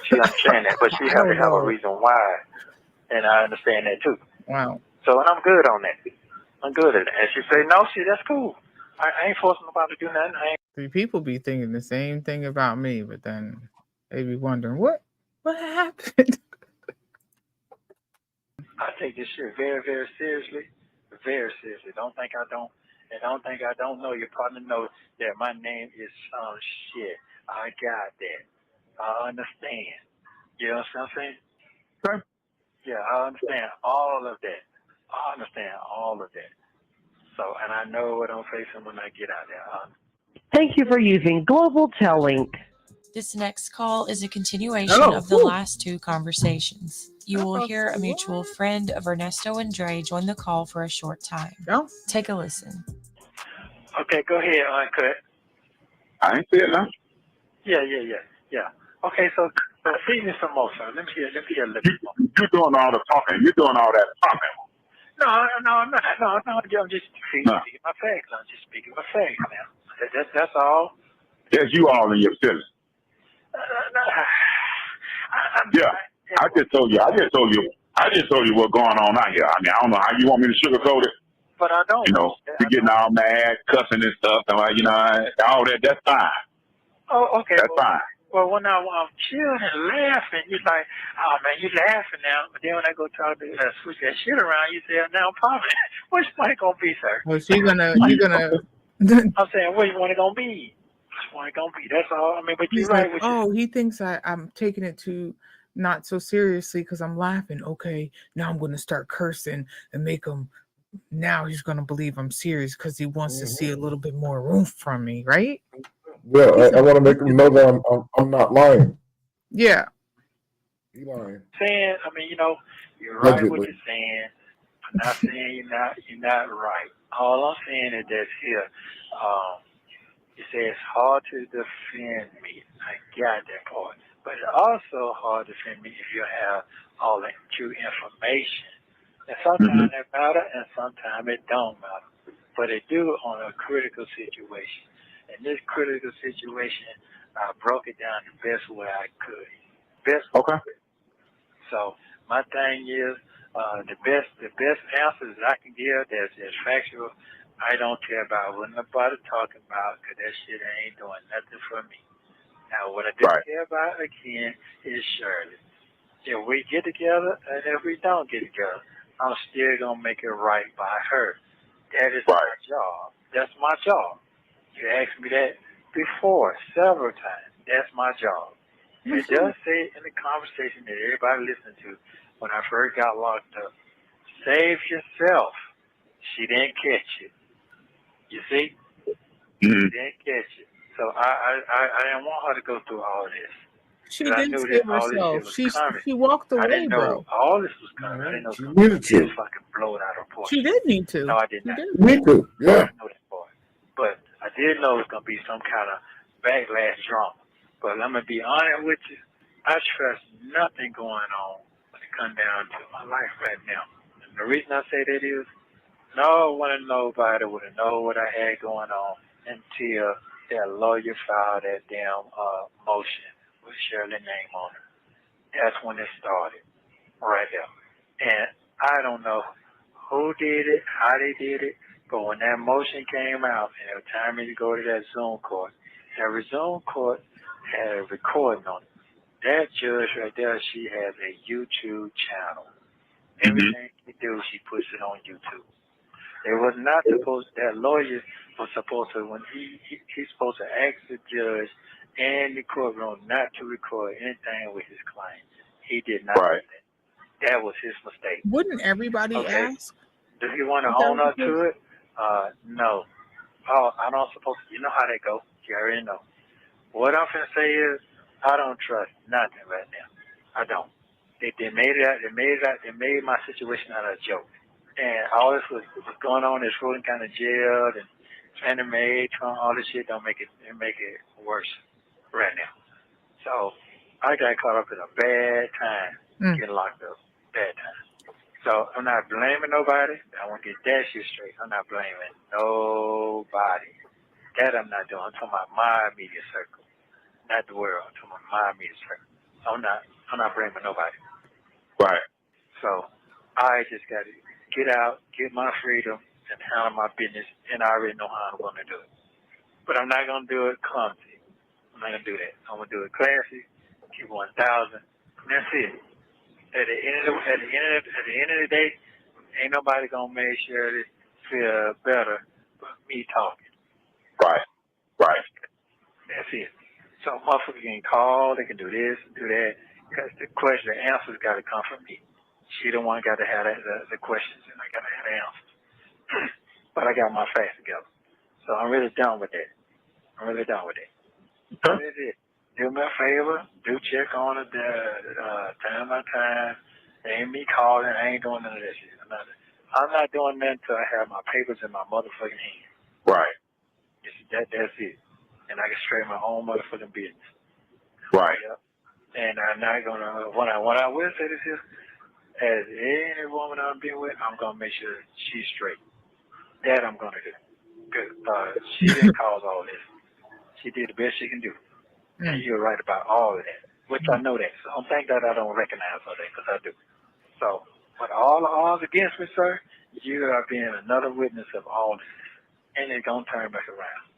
[SPEAKER 3] She understand that, but she
[SPEAKER 1] I
[SPEAKER 3] have to
[SPEAKER 1] don't
[SPEAKER 3] have a
[SPEAKER 1] know.
[SPEAKER 3] reason why, and I understand that too.
[SPEAKER 1] Wow.
[SPEAKER 3] So, and I'm good on that. I'm good at it. And she say, no, that's cool. I ain't forcing nobody to do nothing.
[SPEAKER 1] People be thinking the same thing about me, but then they be wondering what happened.
[SPEAKER 3] I take this shit very, very seriously. Very seriously. Don't think I don't. And don't think I don't know. Your partner knows that my name is some shit. I got that. I understand. You know what I'm saying?
[SPEAKER 4] Okay.
[SPEAKER 3] Yeah, I understand all of that. I understand all of that. So, and I know what I'm facing when I get out there.
[SPEAKER 5] Thank you for using Global Tellink.
[SPEAKER 6] This next call is a continuation of the last two conversations. You will hear a mutual friend of Ernesto and Dre join the call for a short time. Take a listen.
[SPEAKER 3] Okay, go ahead, Uncut.
[SPEAKER 4] I ain't saying nothing.
[SPEAKER 3] Yeah. Okay, so feed me some more, sir. Let me hear a little bit more.
[SPEAKER 4] You're doing all the talking. You're doing all that talking.
[SPEAKER 3] No, I'm not. No, I'm just speaking my facts. I'm just speaking my facts now. That's all.
[SPEAKER 4] That's you all in your feelings. I just told you what's going on out here. I mean, I don't know how you want me to sugarcoat it.
[SPEAKER 3] But I don't.
[SPEAKER 4] You know, you're getting all mad, cussing and stuff. And, you know, all that, that's fine.
[SPEAKER 3] Oh, okay.
[SPEAKER 4] That's fine.
[SPEAKER 3] Well, when I'm chilling and laughing, you're like, oh, man, you laughing now. But then when I go try to switch that shit around, you say, now, Papa, what's money going to be, sir?
[SPEAKER 1] Well, you're going to.
[SPEAKER 3] I'm saying, what you want it going to be? What's it going to be? That's all. I mean, but you're right.
[SPEAKER 1] He thinks I'm taking it too not so seriously because I'm laughing. Okay, now I'm going to start cursing and make him. Now he's going to believe I'm serious because he wants to see a little bit more room from me, right?
[SPEAKER 2] Yeah, I want to make him know that I'm not lying.
[SPEAKER 1] Yeah.
[SPEAKER 2] He lying.
[SPEAKER 3] Saying, I mean, you know, you're right what you're saying. I'm not saying you're not right. All I'm saying is that here, you say it's hard to defend me. I got that part. But it's also hard to defend me if you have all the true information. And sometimes it matter and sometimes it don't matter. But it do on a critical situation. In this critical situation, I broke it down the best way I could.
[SPEAKER 4] Okay.
[SPEAKER 3] So my thing is, the best answers I can give that's factual. I don't care about what nobody talking about because that shit ain't doing nothing for me. Now, what I do care about again is Shirley. If we get together and if we don't get together, I'm still gonna make it right by her. That is my job. That's my job. You asked me that before several times. That's my job. It does say in the conversation that everybody listened to when I first got locked up, save yourself. She didn't catch it. You see? She didn't catch it. So I didn't want her to go through all this.
[SPEAKER 1] She didn't save herself. She walked away,
[SPEAKER 3] I didn't know
[SPEAKER 1] bro.
[SPEAKER 3] all this was coming. I didn't know
[SPEAKER 2] she needed to.
[SPEAKER 3] fucking blow it out of proportion.
[SPEAKER 1] She did need to.
[SPEAKER 3] No, I did not.
[SPEAKER 2] Me too. Yeah.
[SPEAKER 3] I didn't know that part. But I did know it was going to be some kind of backlash drama. But I'm going to be honest with you. I trust nothing going on when it comes down to my life right now. And the reason I say that is, no one and nobody would have known what I had going on until that lawyer filed that damn motion with Shirley's name on it. That's when it started, right there. And I don't know who did it, how they did it, but when that motion came out and it was time to go to that Zoom court, that Zoom court had a recording on it. That judge right there, she has a YouTube channel. Everything she do, she puts it on YouTube. It was not supposed, that lawyer was supposed to, when he's supposed to ask the judge and the courtroom not to record anything with his client. He did not do that. That was his mistake.
[SPEAKER 1] Wouldn't everybody ask?
[SPEAKER 3] Does he want to own up to it? No. Oh, I don't suppose, you know how they go. You already know. What I'm going to say is, I don't trust nothing right now. I don't. They made my situation out of a joke. And all this was going on is Fulton County Jail and Fannie Mae, Trump, all this shit don't make it worse right now. So I got caught up in a bad time getting locked up. Bad time. So I'm not blaming nobody. I want to get that shit straight. I'm not blaming nobody. That I'm not doing. I'm talking about my immediate circle. Not the world. I'm talking about my immediate circle. I'm not blaming nobody.
[SPEAKER 4] Right.
[SPEAKER 3] So I just got to get out, get my freedom, and handle my business, and I already know how I'm going to do it. But I'm not going to do it clumsy. I'm not going to do that. I'm going to do it classy, keep 1,000, and that's it. At the end of the day, ain't nobody going to make sure it feel better but me talking.
[SPEAKER 4] Right. Right.
[SPEAKER 3] That's it. So motherfuckers can call, they can do this, do that, because the answers got to come from me. She the one got to have the questions, and I got to have the answers. But I got my facts together. So I'm really done with that.
[SPEAKER 4] Okay.
[SPEAKER 3] That is it. Do me a favor. Do check on it time by time. Ain't me calling. I ain't doing none of that shit. I'm not doing that until I have my papers in my motherfucking hand.
[SPEAKER 4] Right.
[SPEAKER 3] That's it. And I can straighten my own motherfucking business.
[SPEAKER 4] Right.
[SPEAKER 3] Yep. And I'm not gonna. What I will say this is, as any woman I've been with, I'm gonna make sure she's straight. That I'm gonna do. Cause she didn't cause all this. She did the best she can do. And you're right about all of that, which I know that. So don't think that I don't recognize all that, because I do. So, but all the odds against me, sir, you are being another witness of all this. And it's going to turn back around.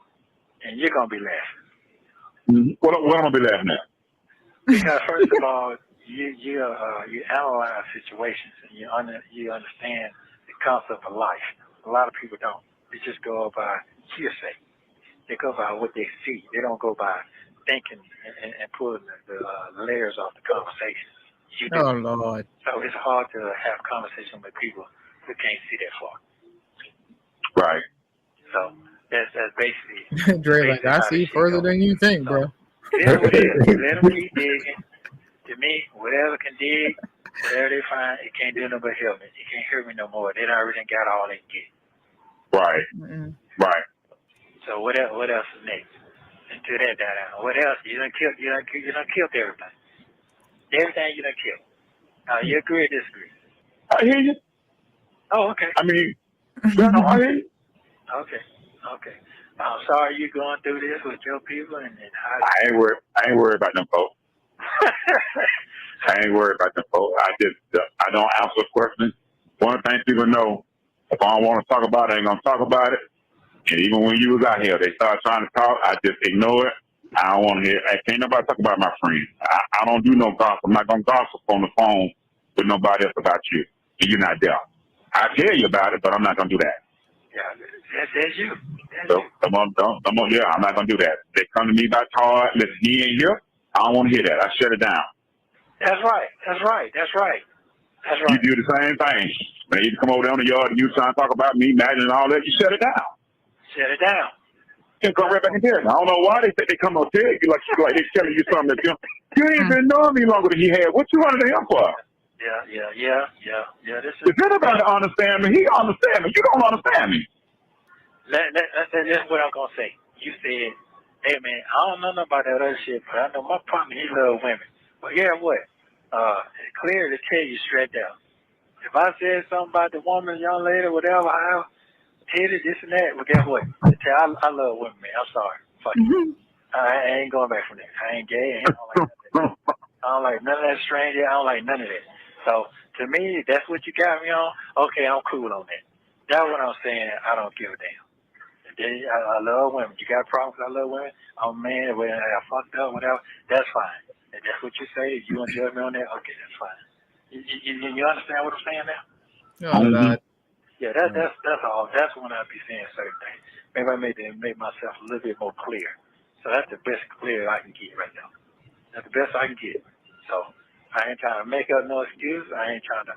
[SPEAKER 3] And you're going to be laughing.
[SPEAKER 4] Mm-hmm. What am I going to be laughing at?
[SPEAKER 3] Because first of all, you analyze situations and you understand the concept of life. A lot of people don't. They just go by hearsay. They go by what they see. They don't go by thinking and pulling the layers off the conversation. You do.
[SPEAKER 1] Oh, Lord.
[SPEAKER 3] So it's hard to have conversation with people who can't see that far.
[SPEAKER 4] Right.
[SPEAKER 3] So that's basically.
[SPEAKER 1] Dre, like, I see further than you think, bro.
[SPEAKER 3] Let them keep digging. To me, whatever can dig, whatever they find, it can't do nothing but help me. It can't hurt me no more. They already got all they can get.
[SPEAKER 4] Right.
[SPEAKER 1] Mm-hmm.
[SPEAKER 4] Right.
[SPEAKER 3] So what else is next? And to that down. What else? You done killed everything. Everything you done killed. You agree or disagree?
[SPEAKER 4] I hear you.
[SPEAKER 3] Oh, okay.
[SPEAKER 4] I mean, no, I hear you.
[SPEAKER 3] Okay. I'm sorry you're going through this with your people and how
[SPEAKER 4] I ain't worried about them folks. I ain't worried about them folks. I don't answer questions. One thing people know, if I don't want to talk about it, I ain't gonna talk about it. And even when you was out here, they start trying to talk, I just ignore it. I don't want to hear. I can't nobody talk about my friends. I don't do no gossip. I'm not gonna gossip on the phone with nobody else about you, and you're not there. I tell you about it, but I'm not gonna do that.
[SPEAKER 3] Yeah, that's you.
[SPEAKER 4] So I'm not gonna do that. They come to me about Todd. Listen, he ain't here. I don't want to hear that. I shut it down.
[SPEAKER 3] That's right.
[SPEAKER 4] You do the same thing. When you come over there on the yard and you trying to talk about me, Madden and all that, you shut it down. You come right back and tell me. I don't know why they think they come up tell you like they telling you something that you ain't been knowing me longer than he had. What you running to him for?
[SPEAKER 3] Yeah.
[SPEAKER 4] If anybody understand me, he understand me. You don't understand me.
[SPEAKER 3] That's what I'm gonna say. You said, hey man, I don't know nothing about that other shit, but I know my partner, he love women. But yeah, what? It's clear to tell you straight down. If I said something about the woman, young lady, whatever, I tell it, this and that, well, guess what? I love women, man. I'm sorry. Fuck you. I ain't going back from that. I ain't gay. I don't like none of that stranger. I don't like none of that. So, to me, that's what you got me on. Okay, I'm cool on that. That's what I'm saying. I don't give a damn. I love women. You got problems with I love women? I'm a man. When I fucked up, whatever, that's fine. If that's what you say, if you want to judge me on that, okay, that's fine. You understand what I'm saying now?
[SPEAKER 1] Oh, Lord.
[SPEAKER 3] Yeah, that's all. That's when I be saying certain things. Maybe I make myself a little bit more clear. So that's the best clear I can get right now. That's the best I can get. So I ain't trying to make up no excuse. I ain't trying to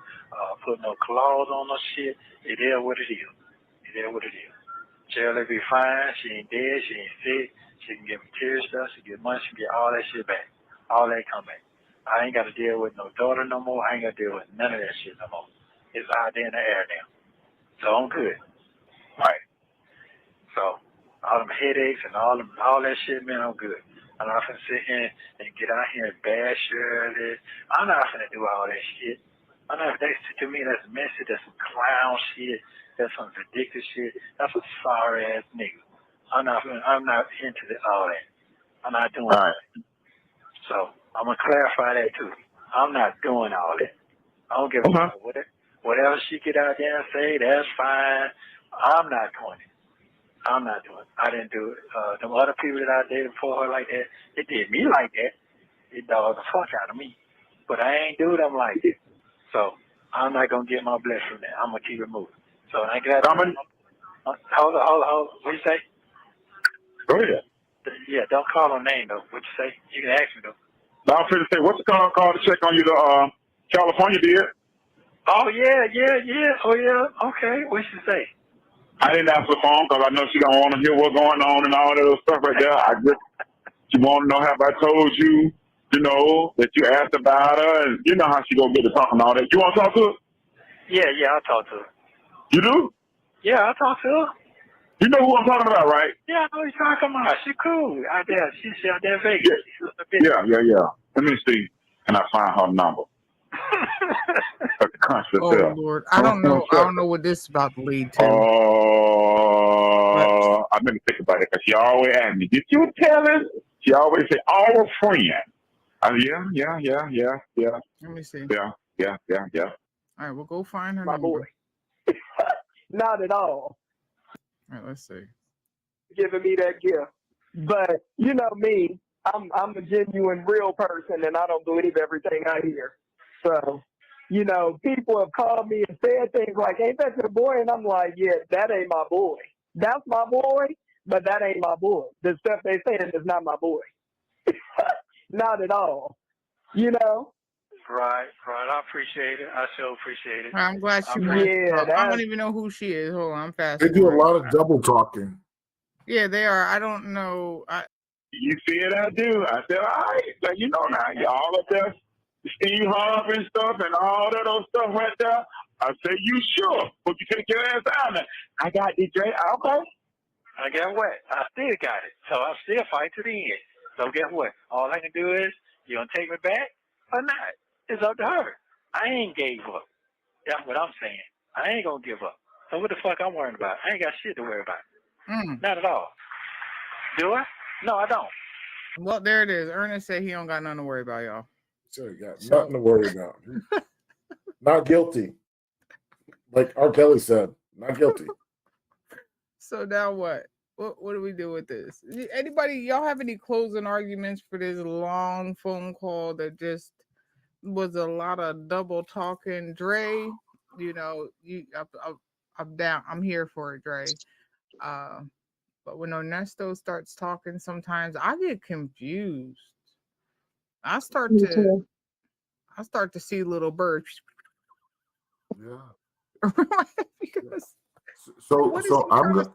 [SPEAKER 3] put no clause on no shit. It is what it is. Shirley be fine. She ain't dead. She ain't sick. She can get material stuff. She get money. She can get all that shit back. All that come back. I ain't got to deal with no daughter no more. I ain't got to deal with none of that shit no more. It's out there in the air now. So I'm good. Right. So all them headaches and all that shit, man, I'm good. I'm not finna sit here and get out here and bash Shirley. I'm not finna do all that shit. To me, that's messy. That's some clown shit. That's some ridiculous shit. That's a sorry ass nigga. I'm not into all that. I'm not doing that. So I'm gonna clarify that too. I'm not doing all that. I don't give a fuck. Whatever she get out there and say, that's fine. I'm not doing it. I'm not doing it. I didn't do it. Them other people that I dated before her like that, it did me like that. It dogged the fuck out of me. But I ain't do them like that. So I'm not gonna get my bless from that. I'm gonna keep it moving. So I got hold on. What you say?
[SPEAKER 4] Go ahead.
[SPEAKER 3] Yeah, don't call her name though. What you say? You can ask me though.
[SPEAKER 4] No, I'm finna say, what's the call to check on you to California, dear?
[SPEAKER 3] Oh yeah. Oh yeah. Okay. What she say?
[SPEAKER 4] I didn't answer the phone because I know she don't want to hear what's going on and all that other stuff right there. She want to know, have I told you, that you asked about her, and you know how she gonna get to talking all that. You want to talk to her?
[SPEAKER 3] Yeah, I'll talk to her.
[SPEAKER 4] You do?
[SPEAKER 3] Yeah, I'll talk to her.
[SPEAKER 4] You know who I'm talking about, right?
[SPEAKER 3] Yeah, I know you're talking about. She cool out there. She's out there in Vegas.
[SPEAKER 4] Yeah. Let me see. Can I find her number?
[SPEAKER 1] Oh Lord, I don't know what this is about to lead to.
[SPEAKER 4] I've been thinking about it because she always asked me, "Did you tell her?" She always say, "Our friend." Yeah.
[SPEAKER 1] Let me see.
[SPEAKER 4] Yeah.
[SPEAKER 1] All right, we'll go find her
[SPEAKER 7] my
[SPEAKER 1] number.
[SPEAKER 7] boy. Not at all.
[SPEAKER 1] All right, let's see.
[SPEAKER 7] Giving me that gift, but you know me, I'm a genuine, real person, and I don't believe everything I hear. So, people have called me and said things like, "Ain't that your boy?" And I'm like, "Yeah, that ain't my boy. That's my boy, but that ain't my boy. The stuff they saying is not my boy. Not at all.
[SPEAKER 3] Right. I appreciate it. I sure appreciate it.
[SPEAKER 1] I'm glad she wants to talk. I don't even know who she is. Hold on, I'm fast.
[SPEAKER 2] They do a lot of double talking.
[SPEAKER 1] Yeah, they are. I don't know.
[SPEAKER 4] You see it? I do. I said, all right. Like, now, y'all up there, Steve Harvey and stuff and all that old stuff right there. I say, you sure? But you take your ass down there. I got it, Dre. Okay.
[SPEAKER 3] I guess what? I still got it. So I still fight to the end. So guess what? All I can do is, you gonna take me back or not? It's up to her. I ain't gave up. That's what I'm saying. I ain't gonna give up. So what the fuck I'm worrying about? I ain't got shit to worry about. Not at all. Do I? No, I don't.
[SPEAKER 1] Well, there it is. Ernest said he don't got nothing to worry about, y'all.
[SPEAKER 2] So he got nothing to worry about. Not guilty. Like R. Kelly said, not guilty.
[SPEAKER 1] So now what? What do we do with this? Anybody, y'all have any closing arguments for this long phone call that just was a lot of double talking? Dre, I'm down. I'm here for it, Dre. But when Ernesto starts talking, sometimes I get confused. I start to see little birds.
[SPEAKER 2] Yeah.
[SPEAKER 1] Because
[SPEAKER 2] so I'm gonna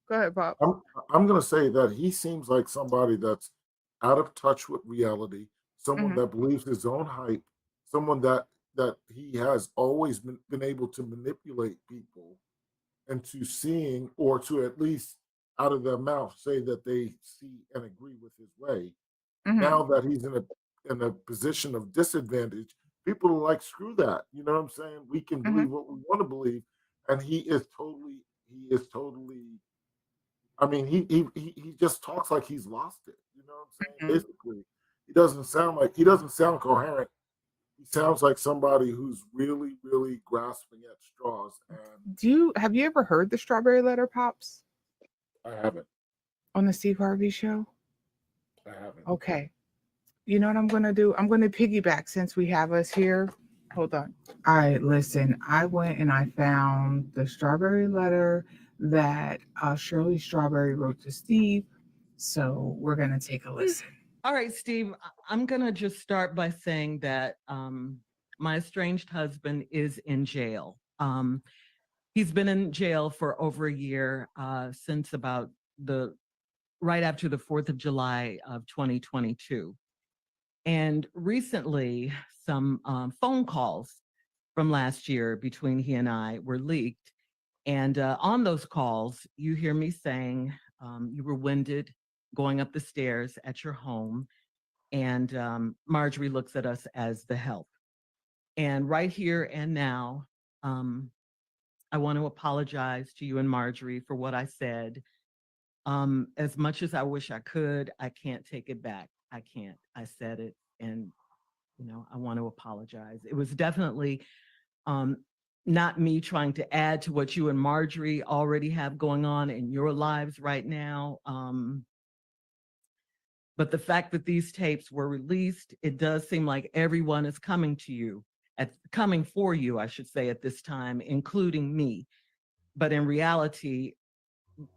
[SPEAKER 1] go ahead, Pop.
[SPEAKER 2] I'm gonna say that he seems like somebody that's out of touch with reality, someone that believes his own hype, someone that he has always been able to manipulate people into seeing, or to at least out of their mouth say that they see and agree with his way. Now that he's in a position of disadvantage, people are like, screw that. You know what I'm saying? We can believe what we want to believe. And he is totally, I mean, he just talks like he's lost it. You know what I'm saying? Basically, he doesn't sound coherent. He sounds like somebody who's really, really grasping at straws. And
[SPEAKER 1] have you ever heard the Strawberry Letter, Pops?
[SPEAKER 2] I haven't.
[SPEAKER 1] On the Steve Harvey show?
[SPEAKER 2] I haven't.
[SPEAKER 1] Okay. You know what I'm going to do? I'm going to piggyback since we have us here. Hold on. All right, listen. I went and I found the Strawberry Letter that Shirley Strawberry wrote to Steve. So we're going to take a listen.
[SPEAKER 8] All right, Steve, I'm going to just start by saying that my estranged husband is in jail. He's been in jail for over a year since about right after the 4th of July of 2022. And recently, some phone calls from last year between he and I were leaked. And on those calls, you hear me saying you were winded going up the stairs at your home. And Marjorie looks at us as the help. And right here and now, I want to apologize to you and Marjorie for what I said. As much as I wish I could, I can't take it back. I can't. I said it. And, I want to apologize. It was definitely not me trying to add to what you and Marjorie already have going on in your lives right now. But the fact that these tapes were released, it does seem like everyone is coming for you, I should say, at this time, including me. But in reality,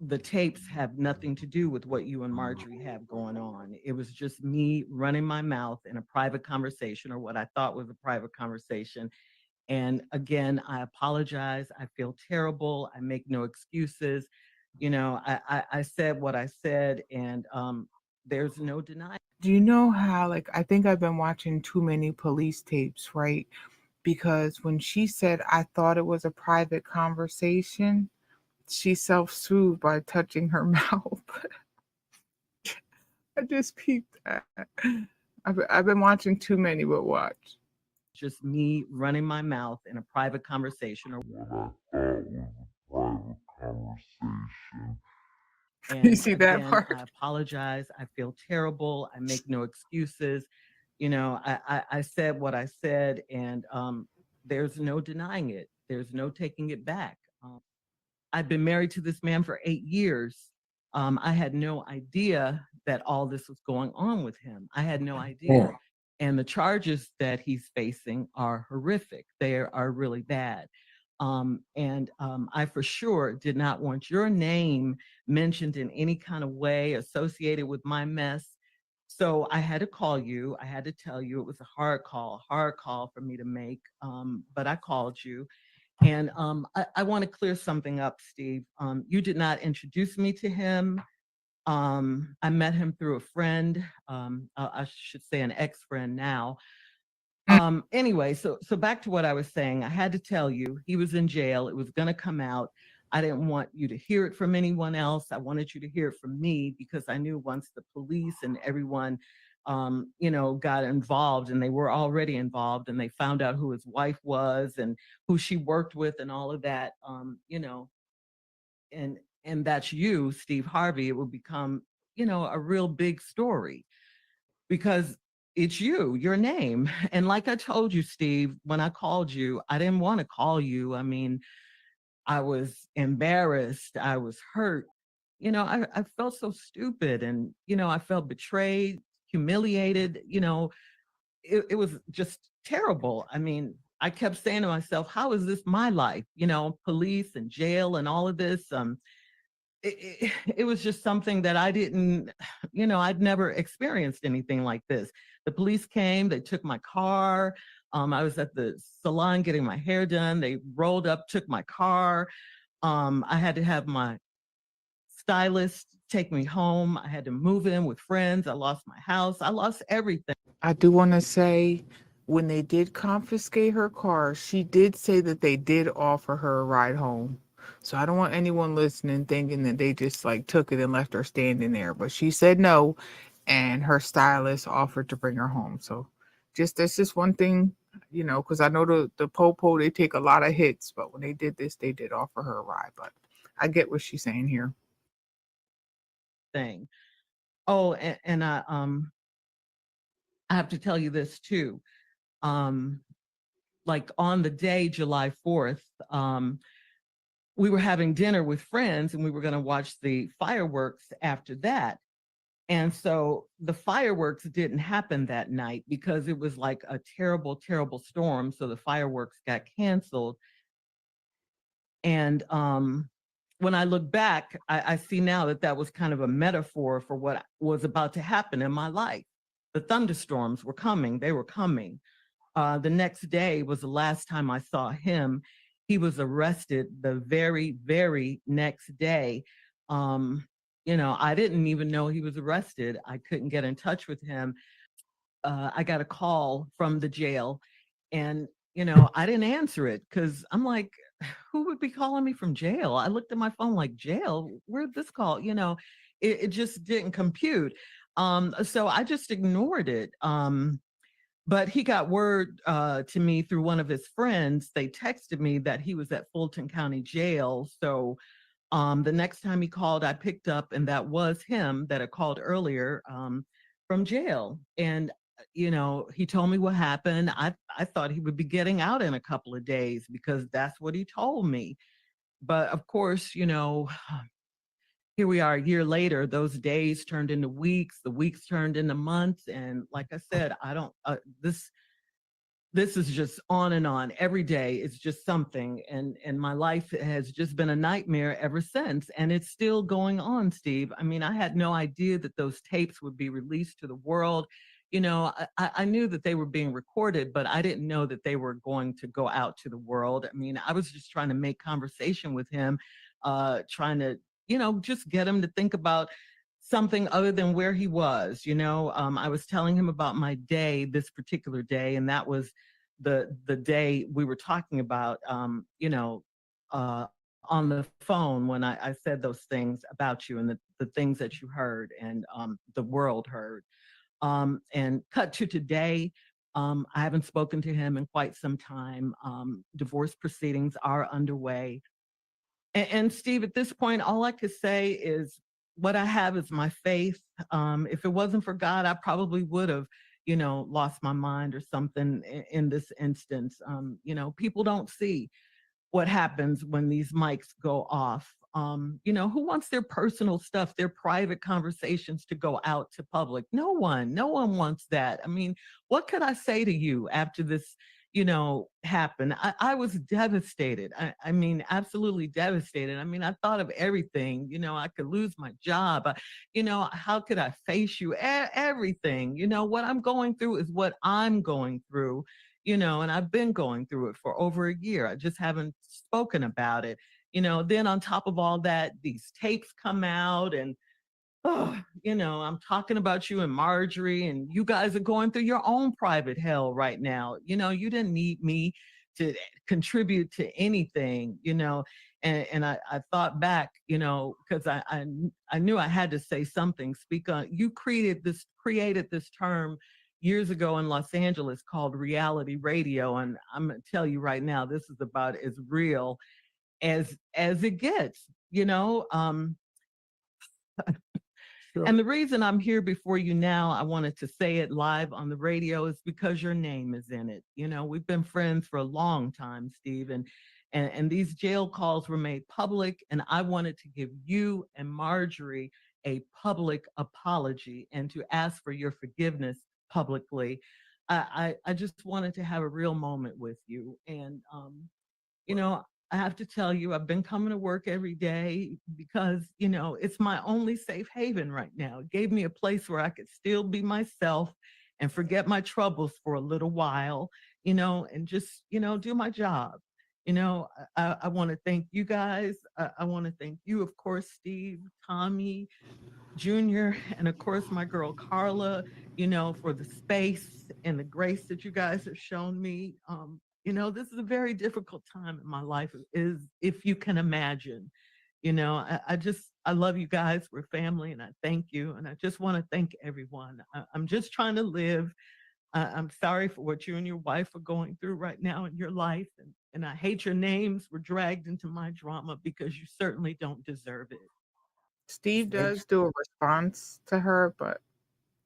[SPEAKER 8] the tapes have nothing to do with what you and Marjorie have going on. It was just me running my mouth in a private conversation, or what I thought was a private conversation. And again, I apologize. I feel terrible. I make no excuses. I said what I said, and there's no denying.
[SPEAKER 1] Do you know how, I think I've been watching too many police tapes, right? Because when she said, I thought it was a private conversation, she self-soothed by touching her mouth. I just peeped that. I've been watching too many, but watch.
[SPEAKER 8] Just me running my mouth in a private conversation, or and
[SPEAKER 1] you see that
[SPEAKER 8] again,
[SPEAKER 1] part?
[SPEAKER 8] I apologize. I feel terrible. I make no excuses. I said what I said, and there's no denying it. There's no taking it back. I've been married to this man for 8 years. I had no idea that all this was going on with him. I had no idea. And the charges that he's facing are horrific. They are really bad. I for sure did not want your name mentioned in any kind of way associated with my mess. So I had to call you. I had to tell you. It was a hard call for me to make. But I called you. And I want to clear something up, Steve. You did not introduce me to him. I met him through a friend. I should say an ex-friend now. Anyway, so back to what I was saying. I had to tell you, he was in jail. It was going to come out. I didn't want you to hear it from anyone else. I wanted you to hear it from me, because I knew once the police and everyone, got involved, and they were already involved, and they found out who his wife was and who she worked with and all of that, and that's you, Steve Harvey, it would become, a real big story, because it's your name. And like I told you, Steve, when I called you, I didn't want to call you. I mean, I was embarrassed. I was hurt. I felt so stupid, and, I felt betrayed, humiliated. It was just terrible. I mean, I kept saying to myself, how is this my life? Police and jail and all of this. It was just something that I didn't, I'd never experienced anything like this. The police came, they took my car. I was at the salon getting my hair done. They rolled up, took my car. I had to have my stylist take me home. I had to move in with friends. I lost my house. I lost everything.
[SPEAKER 1] I do want to say, when they did confiscate her car, she did say that they did offer her a ride home. So I don't want anyone listening thinking that they just took it and left her standing there. But she said no, and her stylist offered to bring her home. So that's just one thing, because I know the Popo, they take a lot of hits, but when they did this, they did offer her a ride. But I get what she's saying here.
[SPEAKER 8] Thing. Oh, and I have to tell you this too. Like on the day, July 4th, we were having dinner with friends, and we were going to watch the fireworks after that. And so the fireworks didn't happen that night because it was like a terrible, terrible storm. So the fireworks got canceled. And when I look back, I see now that was kind of a metaphor for what was about to happen in my life. The thunderstorms were coming. They were coming. The next day was the last time I saw him. He was arrested the very, very next day. I didn't even know he was arrested. I couldn't get in touch with him. I got a call from the jail, and, I didn't answer it because I'm like, who would be calling me from jail? I looked at my phone like, jail? Where'd this call? It just didn't compute. So I just ignored it. But he got word to me through one of his friends. They texted me that he was at Fulton County Jail. So the next time he called, I picked up, and that was him that had called earlier from jail. And he told me what happened. I thought he would be getting out in a couple of days because that's what he told me. But of course, here we are a year later, those days turned into weeks, the weeks turned into months. And like I said, I don't, this is just on and on every day. It's just something. And my life has just been a nightmare ever since. And it's still going on, Steve. I mean, I had no idea that those tapes would be released to the world. I knew that they were being recorded, but I didn't know that they were going to go out to the world. I mean, I was just trying to make conversation with him, trying to, just get him to think about something other than where he was. I was telling him about my day, this particular day, and that was the day we were talking about, on the phone when I said those things about you and the things that you heard and the world heard. And cut to today, I haven't spoken to him in quite some time. Divorce proceedings are underway. And Steve, at this point, all I could say is what I have is my faith. If it wasn't for God, I probably would have, lost my mind or something in this instance. People don't see what happens when these mics go off. Who wants their personal stuff, their private conversations to go out to public? No one wants that. I mean, what could I say to you after this, happened? I was devastated. I mean, absolutely devastated. I mean, I thought of everything, I could lose my job. How could I face you? Everything, what I'm going through is what I'm going through. And I've been going through it for over a year. I just haven't spoken about it. Then on top of all that, these tapes come out and, I'm talking about you and Marjorie, and you guys are going through your own private hell right now. You didn't need me to contribute to anything, and I thought back, because I knew I had to say something, speak on. You created this term years ago in Los Angeles called reality radio. And I'm going to tell you right now, this is about as real as it gets, Sure. And the reason I'm here before you now, I wanted to say it live on the radio, is because your name is in it. We've been friends for a long time, Steve, and these jail calls were made public, and I wanted to give you and Marjorie a public apology and to ask for your forgiveness publicly. I just wanted to have a real moment with you. And, I have to tell you, I've been coming to work every day because, it's my only safe haven right now. It gave me a place where I could still be myself and forget my troubles for a little while, and just, do my job. I want to thank you guys. I want to thank you, of course, Steve, Tommy, Junior, and of course, my girl, Carla, for the space and the grace that you guys have shown me. This is a very difficult time in my life, is if you can imagine. I love you guys. We're family, and I thank you. And I just want to thank everyone. I'm just trying to live. I'm sorry for what you and your wife are going through right now in your life. And I hate your names were dragged into my drama because you certainly don't deserve it.
[SPEAKER 1] Steve does do a response to her, but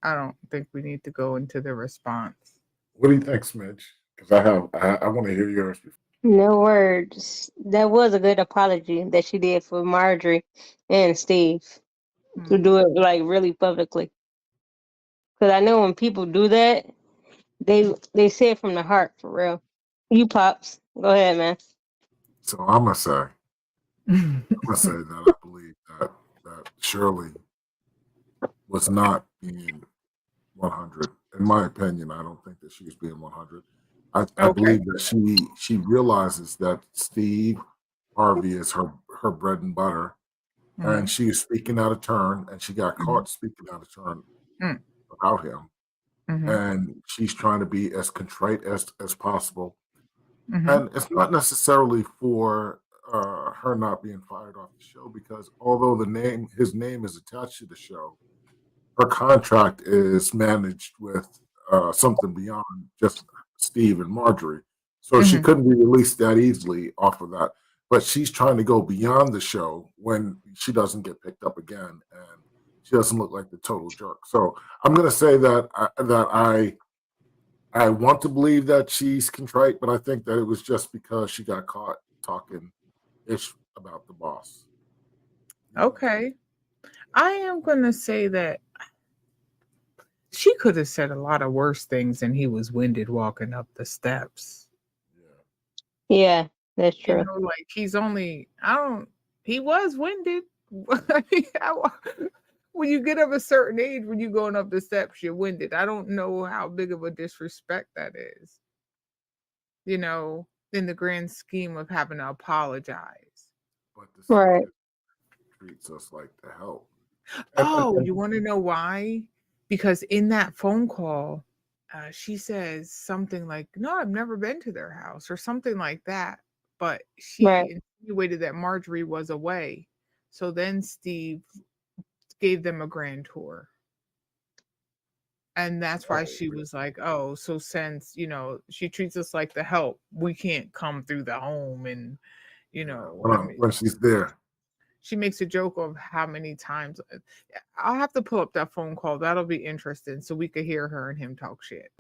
[SPEAKER 1] I don't think we need to go into the response.
[SPEAKER 2] What do you think, Smidge? Because I want to hear yours.
[SPEAKER 9] No words. That was a good apology that she did for Marjorie and Steve to do it like really publicly. Because I know when people do that, they say it from the heart for real. You Pops, go ahead, man.
[SPEAKER 2] So I'm gonna say that I believe that Shirley was not being 100. In my opinion, I don't think that she was being 100. I believe that she realizes that Steve Harvey is her bread and butter, and she is speaking out of turn, and she got caught speaking out of turn about him, and she's trying to be as contrite as possible, and it's not necessarily for her not being fired off the show, because although his name is attached to the show, her contract is managed with something beyond just Steve and Marjorie. So she couldn't be released that easily off of that. But she's trying to go beyond the show when she doesn't get picked up again, and she doesn't look like the total jerk. So I'm going to say that I want to believe that she's contrite, but I think that it was just because she got caught talking ish about the boss.
[SPEAKER 1] Okay. I am going to say that she could have said a lot of worse things and he was winded walking up the steps.
[SPEAKER 9] Yeah, that's
[SPEAKER 1] You
[SPEAKER 9] true.
[SPEAKER 1] know, like he was winded. When you get of a certain age, when you're going up the steps, you're winded. I don't know how big of a disrespect that is, you know, in the grand scheme of having to apologize.
[SPEAKER 2] But the
[SPEAKER 9] Right.
[SPEAKER 2] treats us like the help.
[SPEAKER 1] Oh, you want to know why? Because in that phone call, she says something like, "No, I've never been to their house," or something like that. But
[SPEAKER 9] Right.
[SPEAKER 1] she insinuated that Marjorie was away. So then Steve gave them a grand tour. And that's why she was like, "Oh, so since, you know, she treats us like the help, we can't come through the home." And, you know, I mean,
[SPEAKER 2] when she's there.
[SPEAKER 1] she makes a joke of how many times. I'll have to pull up that phone call. That'll be interesting so we could hear her and him talk shit.